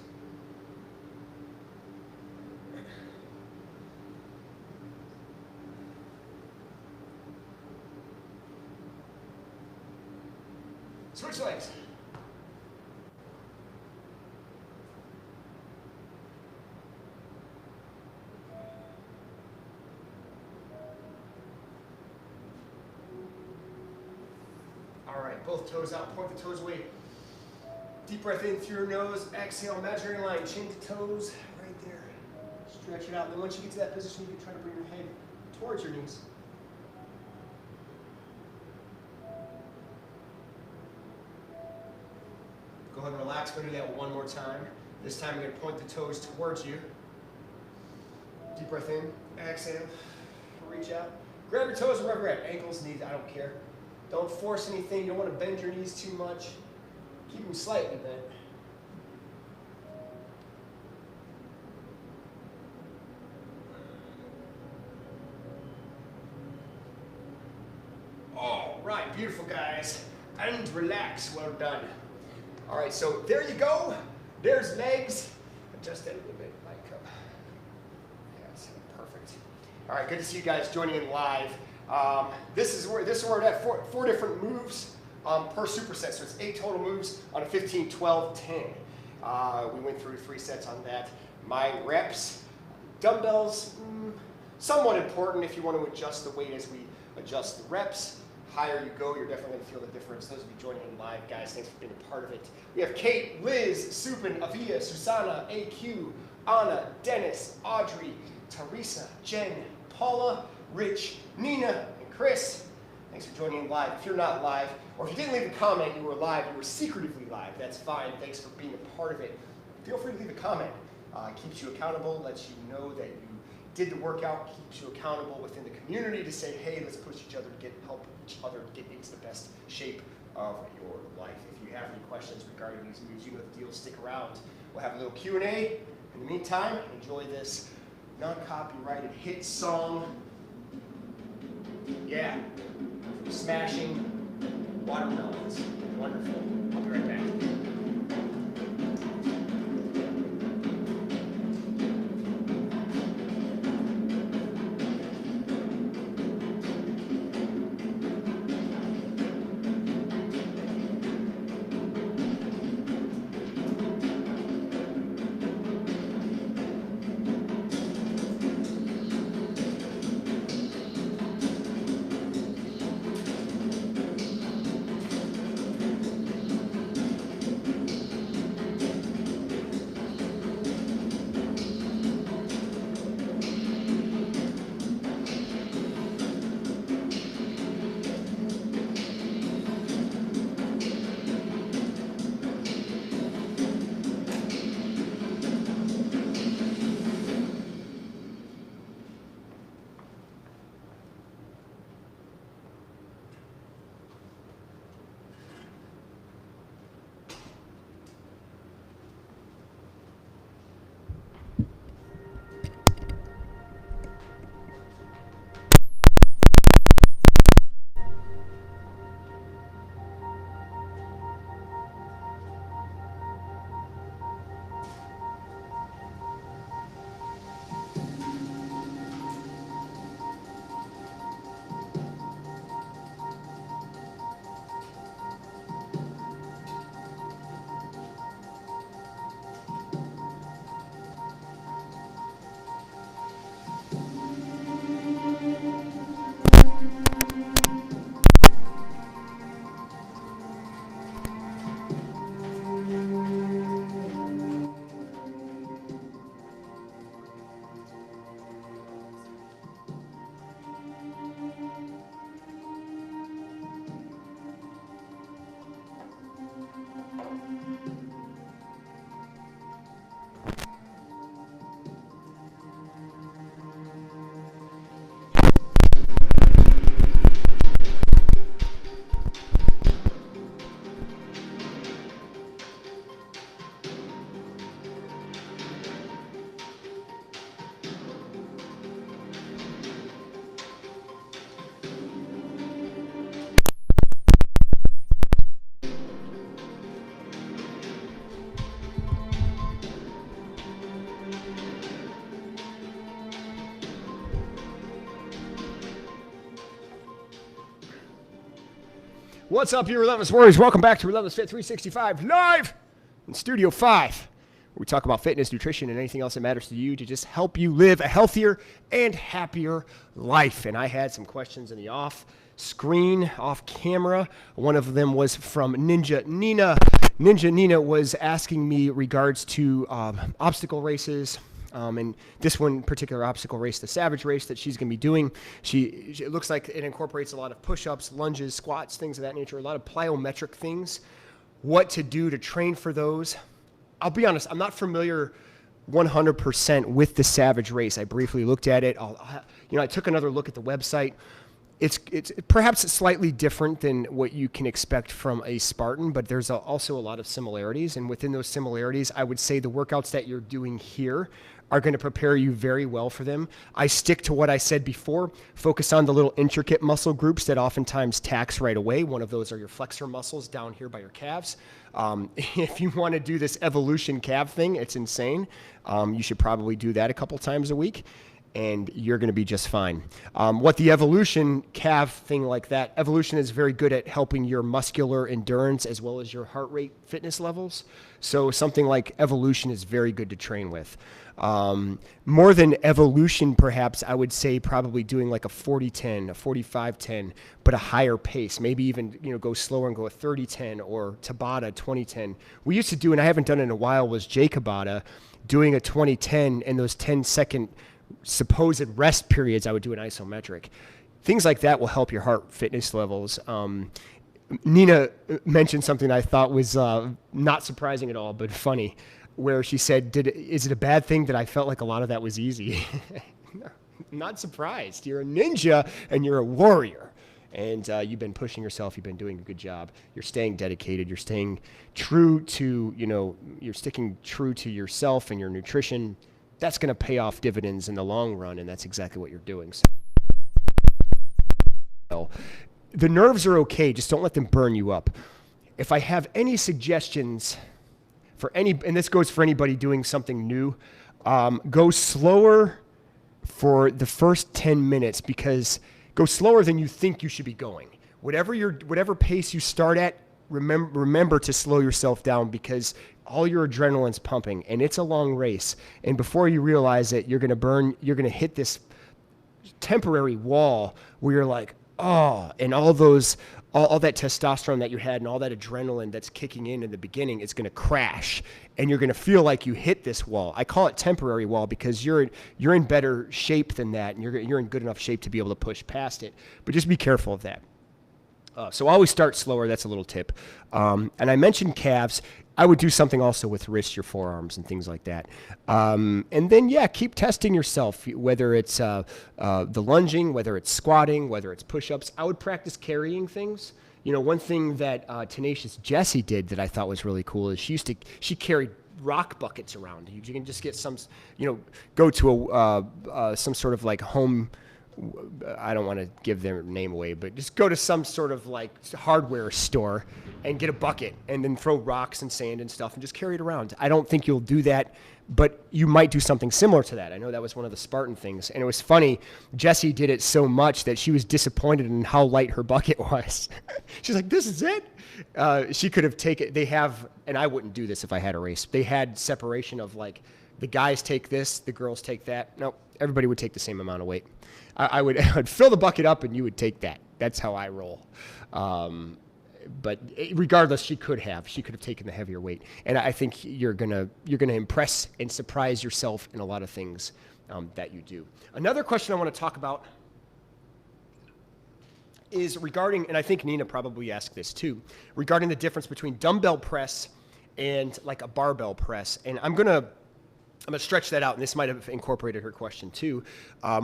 Switch legs. All right, both toes out, point the toes away. Deep breath in through your nose, exhale, imaginary line, chin to toes, right there. Stretch it out. Then once you get to that position, you can try to bring your head towards your knees. Go ahead and relax. We're going to do that one more time. This time, you're going to point the toes towards you. Deep breath in, exhale, reach out. Grab your toes wherever you're at, ankles, knees, I don't care. Don't force anything. You don't want to bend your knees too much. Keep them slightly bent. All right, beautiful guys. And relax, well done. All right, so there you go. There's legs. Adjust that a little bit, like, yes, perfect. All right, good to see you guys joining in live. This is where we're at four different moves per superset. So it's 8 total moves on a 15, 12, 10. We went through 3 sets on that. My reps, dumbbells, somewhat important if you want to adjust the weight as we adjust the reps. Higher you go, you're definitely going to feel the difference. Those of you joining in live, guys, thanks for being a part of it. We have Kate, Liz, Subin, Avia, Susanna, AQ, Anna, Dennis, Audrey, Teresa, Jen, Paula, Rich, Nina, and Chris. Thanks for joining in live. If you're not live, or if you didn't leave a comment, you were live, you were secretively live, that's fine. Thanks for being a part of it. Feel free to leave a comment. Keeps you accountable, lets you know that you did the workout, keeps you accountable within the community to say, hey, let's push each other to help each other get into the best shape of your life. If you have any questions regarding these moves, you know the deal, stick around. We'll have a little Q&A. In the meantime, enjoy this non-copyrighted hit song. Yeah, Smashing Watermelons. Wonderful. I'll be right back. What's up, you Relentless Warriors? Welcome back to Relentless Fit 365 live in Studio 5, where we talk about fitness, nutrition, and anything else that matters to you to just help you live a healthier and happier life. And I had some questions in the off screen, off camera. One of them was from Ninja Nina. Ninja Nina was asking me regards to obstacle races. And this one particular obstacle race, the Savage race that she's going to be doing, it looks like it incorporates a lot of push-ups, lunges, squats, things of that nature, a lot of plyometric things. What to do to train for those. I'll be honest, I'm not familiar 100% with the Savage race. I briefly looked at it. I took another look at the website. It's perhaps slightly different than what you can expect from a Spartan, but there's also a lot of similarities. And within those similarities, I would say the workouts that you're doing here are going to prepare you very well for them. I stick to what I said before. Focus on the little intricate muscle groups that oftentimes tax right away. One of those are your flexor muscles down here by your calves. If you want to do this evolution calf thing, it's insane. You should probably do that a couple times a week, and you're going to be just fine. What the evolution calf thing like that, evolution is very good at helping your muscular endurance as well as your heart rate fitness levels. So something like evolution is very good to train with. More than evolution, perhaps, I would say probably doing like a 40-10, a 45-10, but a higher pace. Maybe even, go slower and go a 30-10 or Tabata 20-10. We used to do, and I haven't done it in a while, was J-Kabata, doing a 20-10 and those 10-second supposed rest periods. I would do an isometric. Things like that will help your heart fitness levels. Nina mentioned something I thought was not surprising at all, but funny, where she said, is it a bad thing that I felt like a lot of that was easy? No, not surprised. You're a ninja and you're a warrior. And you've been pushing yourself. You've been doing a good job. You're staying dedicated. You're staying true to, you're sticking true to yourself and your nutrition. That's going to pay off dividends in the long run, and that's exactly what you're doing. So, the nerves are okay. Just don't let them burn you up. If I have any suggestions for and this goes for anybody doing something new, go slower for the first 10 minutes, because go slower than you think you should be going. Whatever pace you start at, remember to slow yourself down, because all your adrenaline's pumping and it's a long race. And before you realize it, you're going to hit this temporary wall where you're like, oh, and all that testosterone that you had and all that adrenaline that's kicking in the beginning is going to crash, and you're going to feel like you hit this wall. I call it temporary wall because you're in better shape than that, and you're in good enough shape to be able to push past it. But just be careful of that. So always start slower. That's a little tip. And I mentioned calves. I would do something also with wrists, your forearms, and things like that. And then, keep testing yourself, whether it's the lunging, whether it's squatting, whether it's push-ups. I would practice carrying things. One thing that Tenacious Jessie did that I thought was really cool is she carried rock buckets around. You can just get some, go to some sort of like home, I don't want to give their name away, but just go to some sort of like hardware store and get a bucket and then throw rocks and sand and stuff and just carry it around. I don't think you'll do that, but you might do something similar to that. I know that was one of the Spartan things. And it was funny, Jessie did it so much that she was disappointed in how light her bucket was. She's like, this is it? She could have taken, they have, and I wouldn't do this if I had a race. They had separation of like, the guys take this, the girls take that. No, everybody would take the same amount of weight. I would fill the bucket up and you would take that. That's how I roll. But regardless, she could have taken the heavier weight. And I think you're gonna impress and surprise yourself in a lot of things that you do. Another question I want to talk about is regarding, and I think Nina probably asked this too, regarding the difference between dumbbell press and like a barbell press. And I'm gonna stretch that out, and this might have incorporated her question too,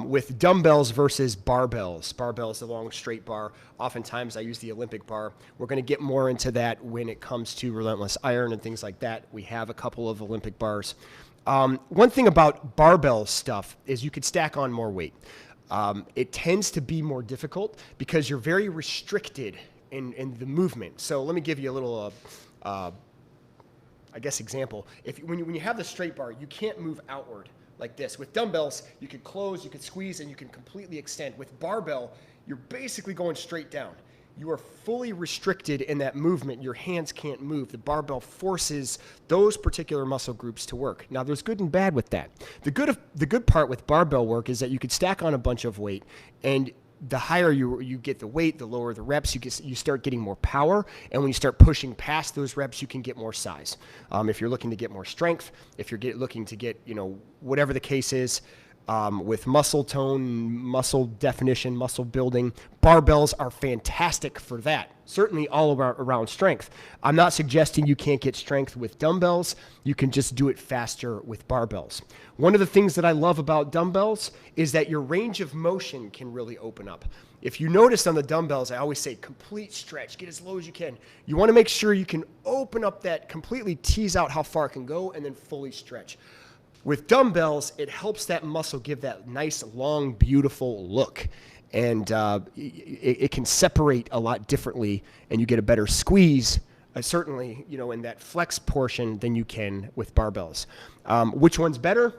with dumbbells versus barbells. Barbell is the long, straight bar. Oftentimes, I use the Olympic bar. We're going to get more into that when it comes to Relentless Iron and things like that. We have a couple of Olympic bars. One thing about barbell stuff is you could stack on more weight. It tends to be more difficult because you're very restricted in the movement. So let me give you a little example. When you have the straight bar, you can't move outward like this. With dumbbells, you could close, you could squeeze, and you can completely extend. With barbell, you're basically going straight down. you are fully restricted in that movement. Your hands can't move. The barbell forces those particular muscle groups to work. Now, there's good and bad with that. The good part with barbell work is that you could stack on a bunch of weight, and the higher you get the weight, the lower the reps, you start getting more power. And when you start pushing past those reps, you can get more size. If you're looking to get more strength, if you're looking to get, whatever the case is, with muscle tone, muscle definition, muscle building, barbells are fantastic for that. Certainly all around strength. I'm not suggesting you can't get strength with dumbbells. You can just do it faster with barbells. One of the things that I love about dumbbells is that your range of motion can really open up. If you notice on the dumbbells, I always say complete stretch, get as low as you can. You want to make sure you can open up that, completely tease out how far it can go, and then fully stretch. With dumbbells, it helps that muscle give that nice, long, beautiful look. And it can separate a lot differently, and you get a better squeeze, certainly, in that flex portion than you can with barbells. Which one's better?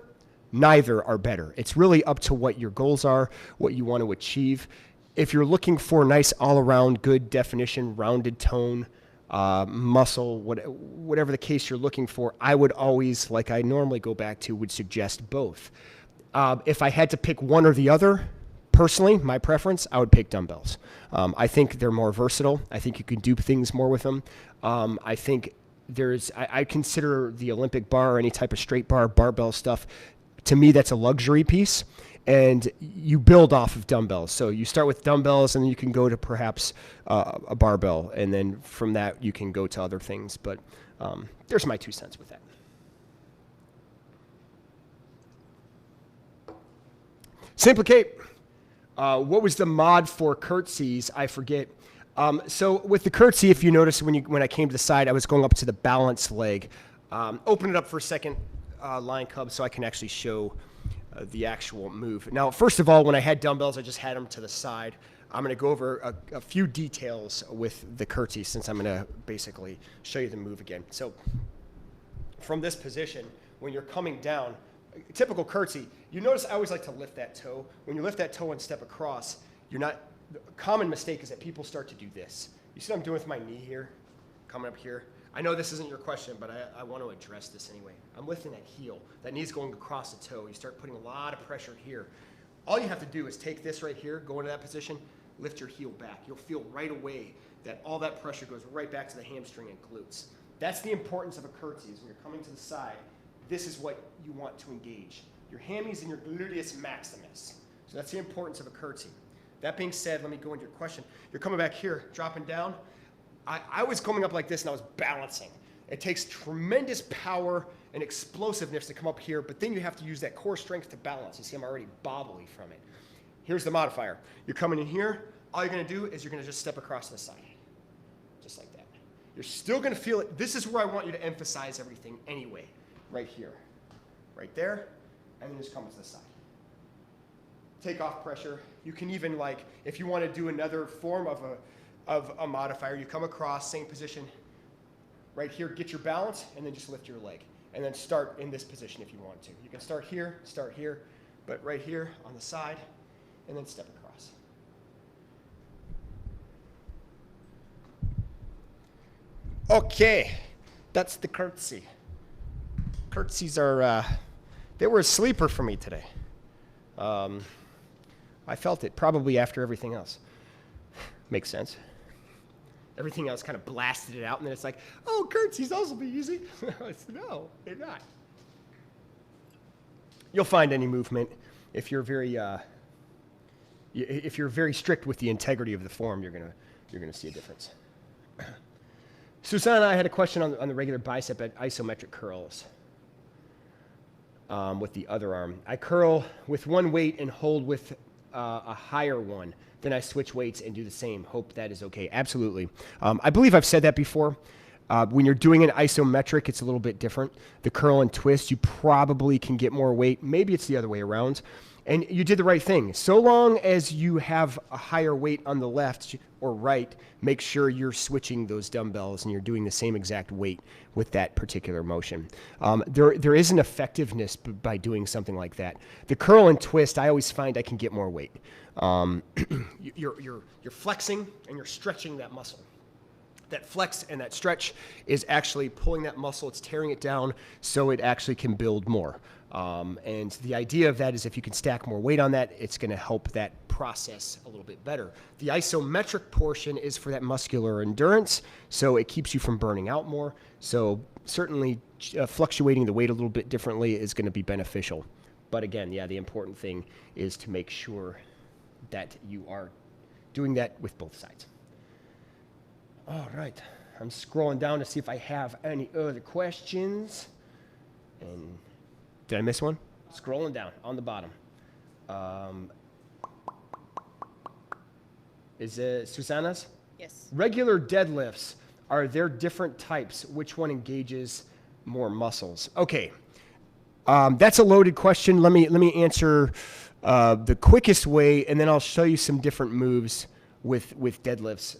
Neither are better. It's really up to what your goals are, what you want to achieve. If you're looking for a nice all-around good definition, rounded tone, muscle, whatever the case you're looking for, I would always, like I normally go back to, would suggest both. If I had to pick one or the other, personally, my preference, I would pick dumbbells. I think they're more versatile. I think you can do things more with them. I think I consider the Olympic bar or any type of straight bar, barbell stuff, to me, that's a luxury piece. And you build off of dumbbells. So you start with dumbbells, and then you can go to perhaps a barbell. And then from that, you can go to other things. But there's my 2 cents with that. Simplicate. What was the mod for curtsies? I forget. So with the curtsy, if you notice when I came to the side, I was going up to the balance leg. Open it up for a second, Lion Cub, so I can actually show the actual move. Now, first of all, when I had dumbbells, I just had them to the side. I'm going to go over a few details with the curtsy, since I'm going to basically show you the move again. So from this position, when you're coming down, typical curtsy, you notice I always like to lift that toe. When you lift that toe and step across, a common mistake is that people start to do this. You see what I'm doing with my knee here, coming up here? I know this isn't your question, but I want to address this anyway. I'm lifting that heel. That knee's going across the toe. You start putting a lot of pressure here. All you have to do is take this right here, go into that position, lift your heel back. You'll feel right away that all that pressure goes right back to the hamstring and glutes. That's the importance of a curtsy, is when you're coming to the side, this is what you want to engage. Your hammies and your gluteus maximus. So that's the importance of a curtsy. That being said, let me go into your question. You're coming back here, dropping down. I was coming up like this, and I was balancing. It takes tremendous power and explosiveness to come up here, but then you have to use that core strength to balance. You see, I'm already bobbly from it. Here's the modifier. You're coming in here. All you're going to do is you're going to just step across the side, just like that. You're still going to feel it. This is where I want you to emphasize everything anyway, right here, right there, and then just come to the side. Take off pressure. You can even, if you want to do another form of a modifier, you come across, same position, right here, get your balance, and then just lift your leg. And then start in this position if you want to. You can start here, but right here on the side, and then step across. Okay, that's the curtsy. Curtsies are, they were a sleeper for me today. I felt it probably after everything else. Makes sense. Everything else kind of blasted it out, and then it's like, oh, curtsies also be easy. No, they're not. You'll find any movement, if you're very strict with the integrity of the form, you're gonna see a difference. Susanna, I had a question on the regular bicep at isometric curls with the other arm. I curl with one weight and hold with a higher one. Then I switch weights and do the same. Hope that is okay. Absolutely. I believe I've said that before. When you're doing an isometric, it's a little bit different. The curl and twist, you probably can get more weight. Maybe it's the other way around. And you did the right thing. So long as you have a higher weight on the left or right, make sure you're switching those dumbbells and you're doing the same exact weight with that particular motion. There is an effectiveness by doing something like that. The curl and twist, I always find I can get more weight. You're flexing and you're stretching that muscle. That flex and that stretch is actually pulling that muscle, it's tearing it down so it actually can build more. And the idea of that is if you can stack more weight on that, it's going to help that process a little bit better. The isometric portion is for that muscular endurance, so it keeps you from burning out more. So certainly fluctuating the weight a little bit differently is going to be beneficial. But again, yeah, the important thing is to make sure that you are doing that with both sides. All right, I'm scrolling down to see if I have any other questions. And did I miss one? Scrolling down on the bottom. Is it Susanna's? Yes. Regular deadlifts, are there different types? Which one engages more muscles? Okay, that's a loaded question. Let me answer the quickest way, and then I'll show you some different moves with deadlifts.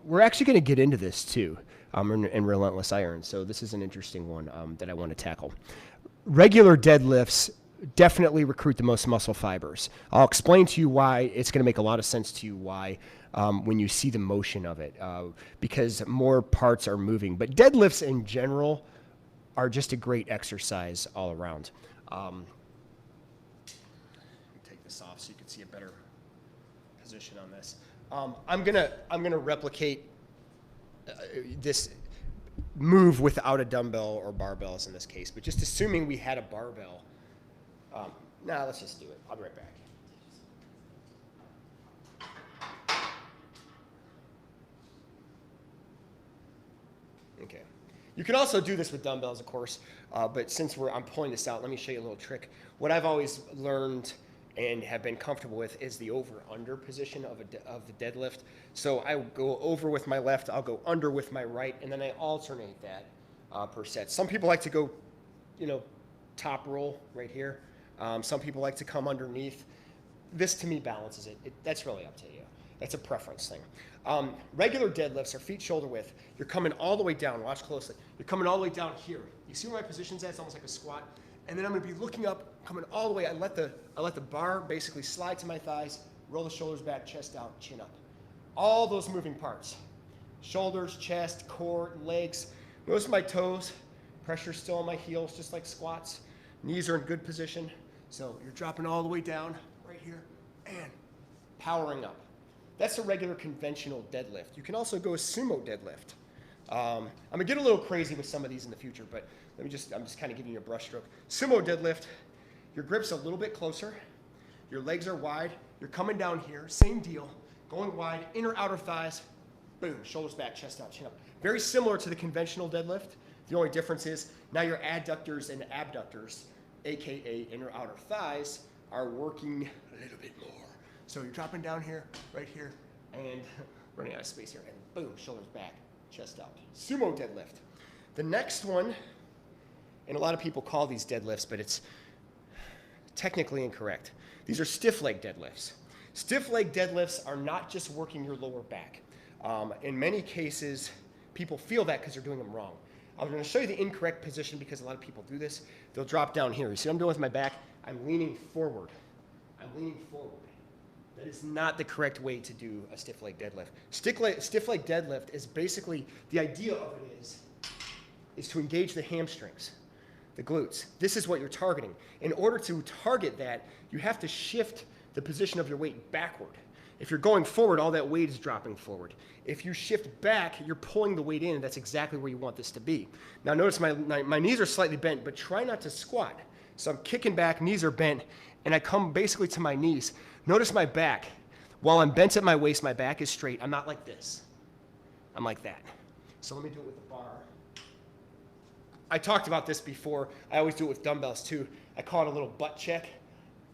We're actually going to get into this too, in Relentless Iron. So this is an interesting one that I want to tackle. Regular deadlifts definitely recruit the most muscle fibers. I'll explain to you why. It's going to make a lot of sense to you why when you see the motion of it, because more parts are moving. But deadlifts in general are just a great exercise all around. Take this off so you can see a better position on this. I'm gonna replicate this move without a dumbbell or barbells in this case, but just assuming we had a barbell. Let's just do it. I'll be right back. Okay. You can also do this with dumbbells, of course, but since I'm pulling this out, let me show you a little trick. What I've always learned and have been comfortable with is the over-under position of the deadlift. So I go over with my left, I'll go under with my right, and then I alternate that per set. Some people like to go, top roll right here. Some people like to come underneath. This, to me, balances it. That's really up to you. That's a preference thing. Regular deadlifts are feet shoulder width. You're coming all the way down. Watch closely. You're coming all the way down here. You see where my position's at? It's almost like a squat. And then I'm going to be looking up, coming all the way. I let the bar basically slide to my thighs, roll the shoulders back, chest out, chin up. All those moving parts. Shoulders, chest, core, legs. Notice my toes. Pressure still on my heels, just like squats. Knees are in good position. So you're dropping all the way down right here and powering up. That's a regular conventional deadlift. You can also go a sumo deadlift. I'm gonna get a little crazy with some of these in the future, but I'm just kind of giving you a brush stroke. Sumo deadlift, your grip's a little bit closer. Your legs are wide. You're coming down here, same deal. Going wide, inner, outer thighs, boom, shoulders back, chest out, chin up. Very similar to the conventional deadlift. The only difference is now your adductors and abductors, AKA inner, outer thighs, are working a little bit more. So you're dropping down here, right here, and running out of space here, and boom, shoulders back, chest out. Sumo deadlift. The next one, and a lot of people call these deadlifts, but it's technically incorrect. These are stiff leg deadlifts. Stiff leg deadlifts are not just working your lower back. In many cases, people feel that because they're doing them wrong. I'm going to show you the incorrect position because a lot of people do this. They'll drop down here. You see what I'm doing with my back? I'm leaning forward. That is not the correct way to do a stiff leg deadlift. Stiff leg deadlift is basically, the idea of it is to engage the hamstrings, the glutes. This is what you're targeting. In order to target that, you have to shift the position of your weight backward. If you're going forward, all that weight is dropping forward. If you shift back, you're pulling the weight in, and that's exactly where you want this to be. Now notice my knees are slightly bent, but try not to squat. So I'm kicking back, knees are bent, and I come basically to my knees. Notice my back. While I'm bent at my waist, my back is straight. I'm not like this. I'm like that. So let me do it with the bar. I talked about this before. I always do it with dumbbells too. I call it a little butt check.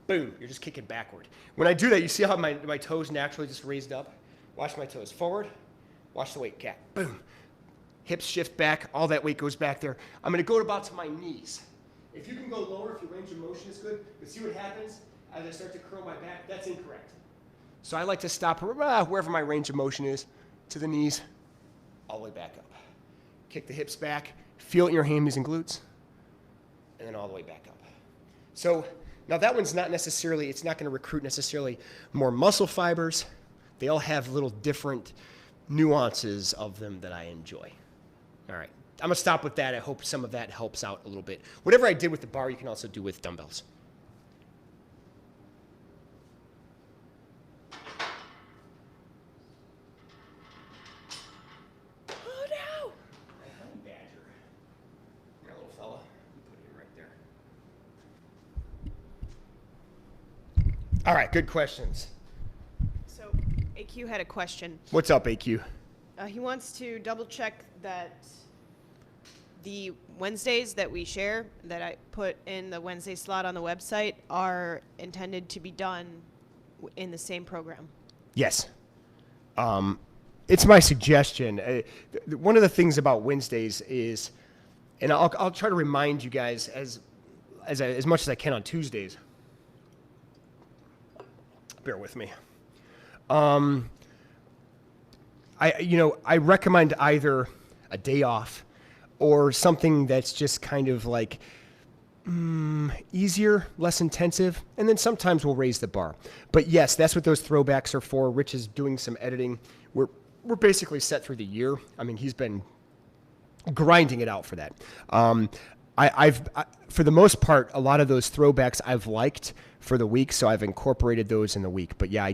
Boom, you're just kicking backward. When I do that, you see how my toes naturally just raised up? Watch my toes forward. Watch the weight, cat. Boom. hips shift back, all that weight goes back there. I'm going to go about to my knees. If you can go lower, if your range of motion is good, but see what happens as I start to curl my back? That's incorrect. So I like to stop wherever my range of motion is, to the knees, all the way back up. Kick the hips back, feel it in your hammies and glutes, and then all the way back up. So now that one's not necessarily, it's not going to recruit necessarily more muscle fibers. They all have little different nuances of them that I enjoy. All right, I'm going to stop with that. I hope some of that helps out a little bit. Whatever I did with the bar, you can also do with dumbbells. All right, good questions. So AQ had a question. What's up, AQ? He wants to double check that the Wednesdays that we share, that I put in the Wednesday slot on the website, are intended to be done in the same program. Yes. It's my suggestion. One of the things about Wednesdays is, and I'll try to remind you guys as much as I can on Tuesdays. Bear with me. I recommend either a day off or something that's just kind of like easier, less intensive, and then sometimes we'll raise the bar. But yes, that's what those throwbacks are for. Rich is doing some editing. We're basically set through the year. I mean, he's been grinding it out for that. For the most part, a lot of those throwbacks I've liked for the week, so I've incorporated those in the week. But yeah, I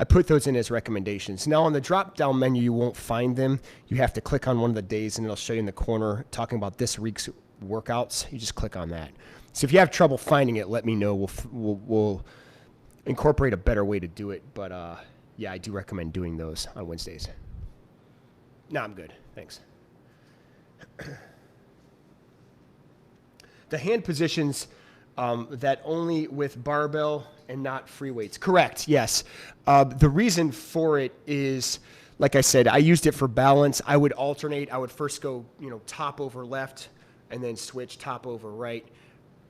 put those in as recommendations. Now on the drop-down menu, you won't find them. You have to click on one of the days, and it'll show you in the corner talking about this week's workouts. You just click on that. So if you have trouble finding it, let me know. We'll incorporate a better way to do it. But yeah, I do recommend doing those on Wednesdays. No, I'm good. Thanks. The hand positions, that only with barbell and not free weights. Correct, yes. The reason for it is, like I said, I used it for balance. I would alternate. I would first go, top over left and then switch top over right.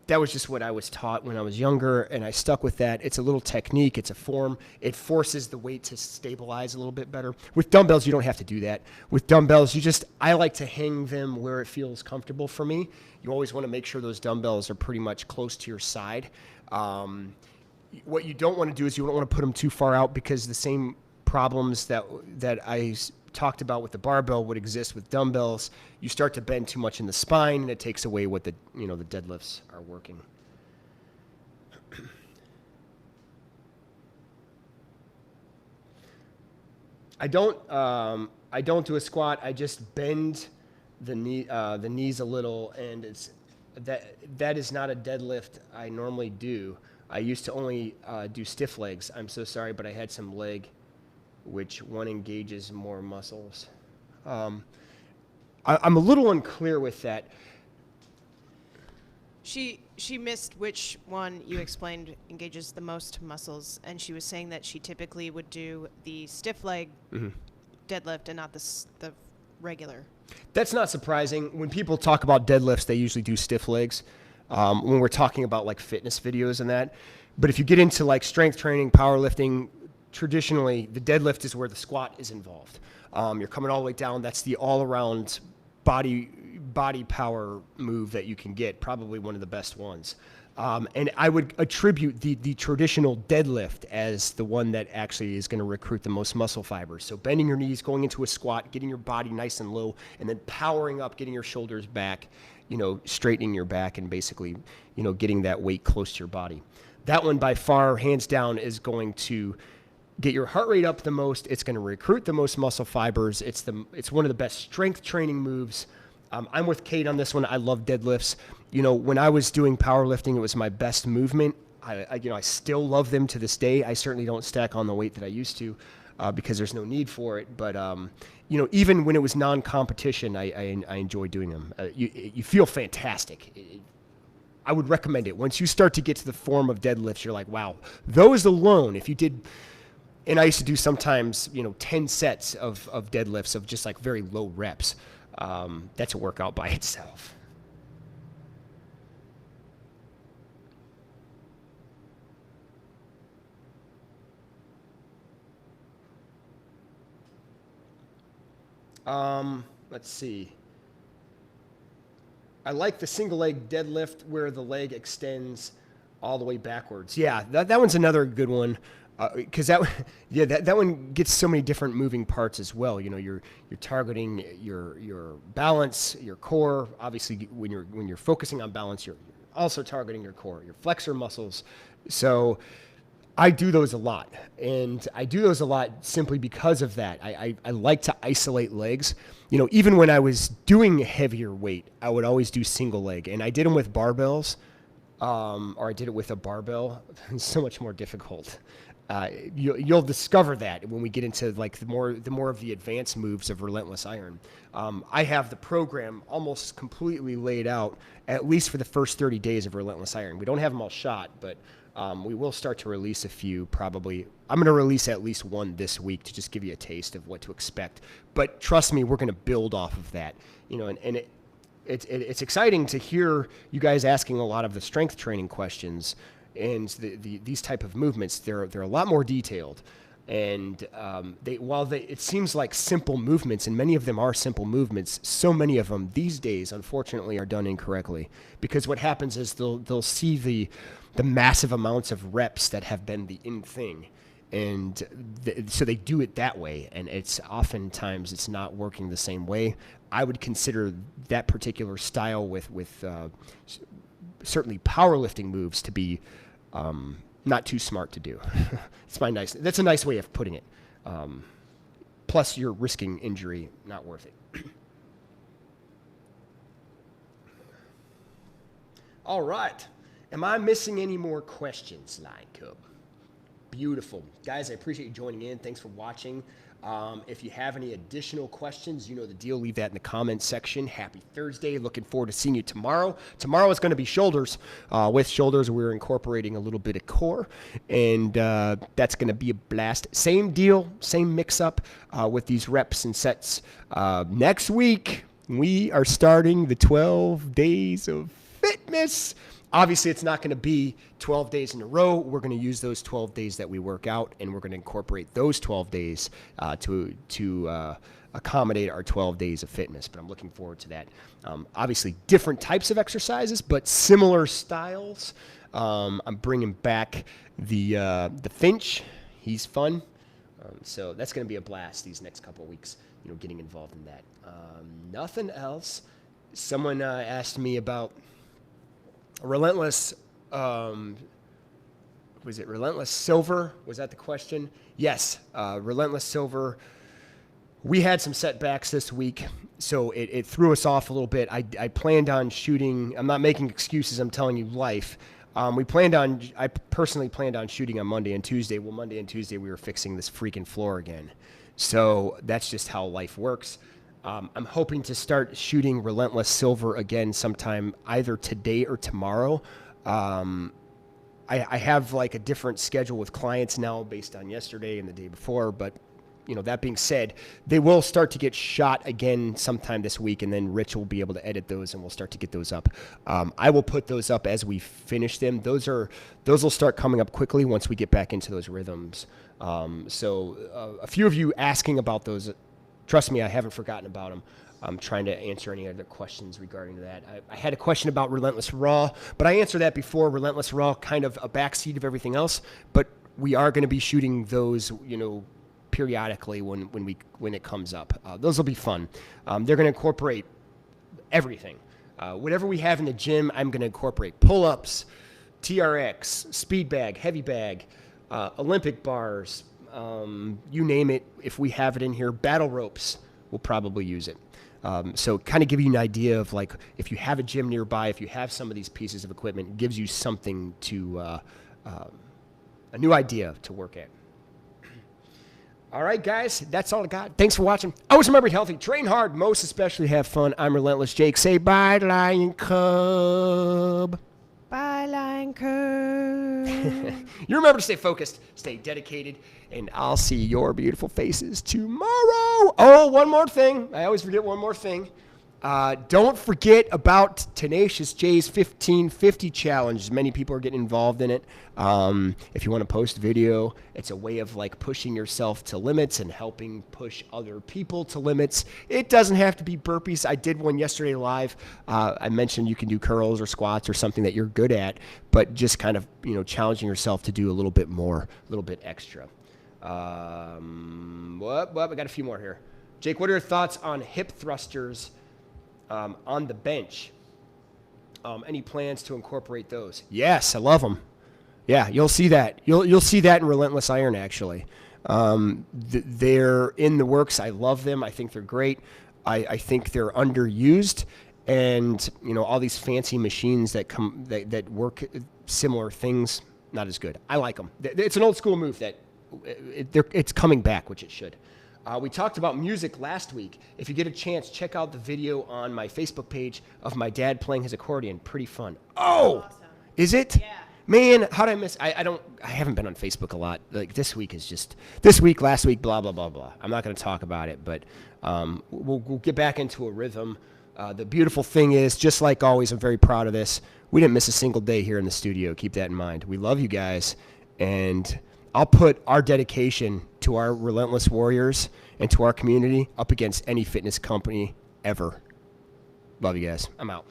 That was just what I was taught when I was younger, and I stuck with that. It's a little technique. It's a form. It forces the weight to stabilize a little bit better. With dumbbells, you don't have to do that. With dumbbells, I like to hang them where it feels comfortable for me. You always want to make sure those dumbbells are pretty much close to your side. What you don't want to do is you don't want to put them too far out, because the same problems that I talked about with the barbell would exist with dumbbells. You start to bend too much in the spine, and it takes away what the deadlifts are working. I don't do a squat. I just bend the knees a little, and that is not a deadlift I normally do. I used to only do stiff legs. I'm so sorry, but I had some leg, which one engages more muscles. I'm a little unclear with that. She missed which one you explained engages the most muscles, and she was saying that she typically would do the stiff leg deadlift and not the regular. That's not surprising. When people talk about deadlifts, they usually do stiff legs. When we're talking about like fitness videos and that. But if you get into like strength training, powerlifting, traditionally the deadlift is where the squat is involved. You're coming all the way down. That's the all-around body power move that you can get, probably one of the best ones. And I would attribute the traditional deadlift as the one that actually is going to recruit the most muscle fibers. So bending your knees, going into a squat, getting your body nice and low, and then powering up, getting your shoulders back, straightening your back, and basically, getting that weight close to your body. That one by far, hands down, is going to get your heart rate up the most. It's going to recruit the most muscle fibers. It's one of the best strength training moves. I'm with Kate on this one. I love deadlifts. When I was doing powerlifting, it was my best movement. I still love them to this day. I certainly don't stack on the weight that I used to because there's no need for it. But, even when it was non-competition, I enjoy doing them. You feel fantastic. I would recommend it. Once you start to get to the form of deadlifts, you're like, wow, those alone, if you did, and I used to do sometimes, 10 sets of deadlifts of just like very low reps. that's a workout by itself. Let's see. I like the single leg deadlift where the leg extends all the way backwards. Yeah, that one's another good one. Because that one gets so many different moving parts as well. You know, you're targeting your balance, your core. Obviously, when you're focusing on balance, you're also targeting your core, your flexor muscles. So I do those a lot, and I do those a lot simply because of that. I like to isolate legs. You know, even when I was doing heavier weight, I would always do single leg, and I did them with barbells, or I did it with a barbell. It's so much more difficult. You'll discover that when we get into like the more of the advanced moves of Relentless Iron. I have the program almost completely laid out, at least for the first 30 days of Relentless Iron. We don't have them all shot, but we will start to release a few probably. I'm going to release at least one this week to just give you a taste of what to expect. But trust me, we're going to build off of that. You know, and it's exciting to hear you guys asking a lot of the strength training questions. And these type of movements, they're a lot more detailed, and it seems like simple movements, and many of them are simple movements, so many of them these days, unfortunately, are done incorrectly. Because what happens is they'll see the massive amounts of reps that have been the in thing, and so they do it that way, and it's oftentimes it's not working the same way. I would consider that particular style with certainly powerlifting moves to be not too smart to do. That's a nice way of putting it. Plus you're risking injury, not worth it. All right. Am I missing any more questions, Lion Cub? Beautiful. Guys, I appreciate you joining in. Thanks for watching. If you have any additional questions, you know the deal. Leave that in the comments section. Happy Thursday. Looking forward to seeing you tomorrow. Tomorrow is going to be shoulders. With shoulders, we're incorporating a little bit of core, and that's going to be a blast. Same deal, same mix-up with these reps and sets. Next week, we are starting the 12 days of fitness. Obviously, it's not going to be 12 days in a row. We're going to use those 12 days that we work out, and we're going to incorporate those 12 days to accommodate our 12 days of fitness. But I'm looking forward to that. Obviously, different types of exercises, but similar styles. I'm bringing back the Finch. He's fun. So that's going to be a blast these next couple of weeks, you know, getting involved in that. Nothing else. Someone asked me about Relentless, was it Relentless Silver? Was that the question? Yes, Relentless Silver. We had some setbacks this week, so it threw us off a little bit. I planned on shooting. I'm not making excuses. I'm telling you life. I personally planned on shooting on Monday and Tuesday. Well, Monday and Tuesday we were fixing this freaking floor again. So that's just how life works. I'm hoping to start shooting Relentless Silver again sometime either today or tomorrow. I have like a different schedule with clients now based on yesterday and the day before, but you know, that being said, they will start to get shot again sometime this week, and then Rich will be able to edit those and we'll start to get those up. I will put those up as we finish them. Those will start coming up quickly once we get back into those rhythms. So a few of you asking about those. Trust me, I haven't forgotten about them. I'm trying to answer any other questions regarding that. I had a question about Relentless Raw, but I answered that before. Relentless Raw, kind of a backseat of everything else, but we are going to be shooting those, you know, periodically when it comes up. Those will be fun. They're going to incorporate everything. Whatever we have in the gym, I'm going to incorporate pull-ups, TRX, speed bag, heavy bag, Olympic bars, you name it. If we have it in here, battle ropes, we'll probably use it. So kind of give you an idea of like, if you have a gym nearby, if you have some of these pieces of equipment, it gives you something to, a new idea to work at. All right, guys, that's all I got. Thanks for watching. Always remember, healthy, train hard, most especially have fun. I'm Relentless Jake. Say bye, Lion Cub. Bye, Lion Cub. You remember to stay focused, stay dedicated, and I'll see your beautiful faces tomorrow. Oh, one more thing. I always forget one more thing. Don't forget about Tenacious J's 1550 challenge. Many people are getting involved in it. If you want to post video, it's a way of like pushing yourself to limits and helping push other people to limits. It doesn't have to be burpees. I did one yesterday live. I mentioned you can do curls or squats or something that you're good at, but just kind of, challenging yourself to do a little bit more, a little bit extra. I got a few more here. Jake, what are your thoughts on hip thrusters on the bench? Any plans to incorporate those? Yes, I love them. Yeah, you'll see that. You'll see that in Relentless Iron, actually. They're in the works. I love them. I think they're great. I think they're underused. And, all these fancy machines that work similar things, not as good. I like them. It's an old school move that it's coming back, which it should. We talked about music last week. If you get a chance, check out the video on my Facebook page of my dad playing his accordion. Pretty fun. Oh, Awesome. Is it? Yeah. Man, how did I miss? I haven't been on Facebook a lot. Like this week, last week, blah, blah, blah, blah. I'm not going to talk about it, but we'll get back into a rhythm. The beautiful thing is, just like always, I'm very proud of this. We didn't miss a single day here in the studio. Keep that in mind. We love you guys, and I'll put our dedication to our Relentless Warriors and to our community up against any fitness company ever. Love you guys. I'm out.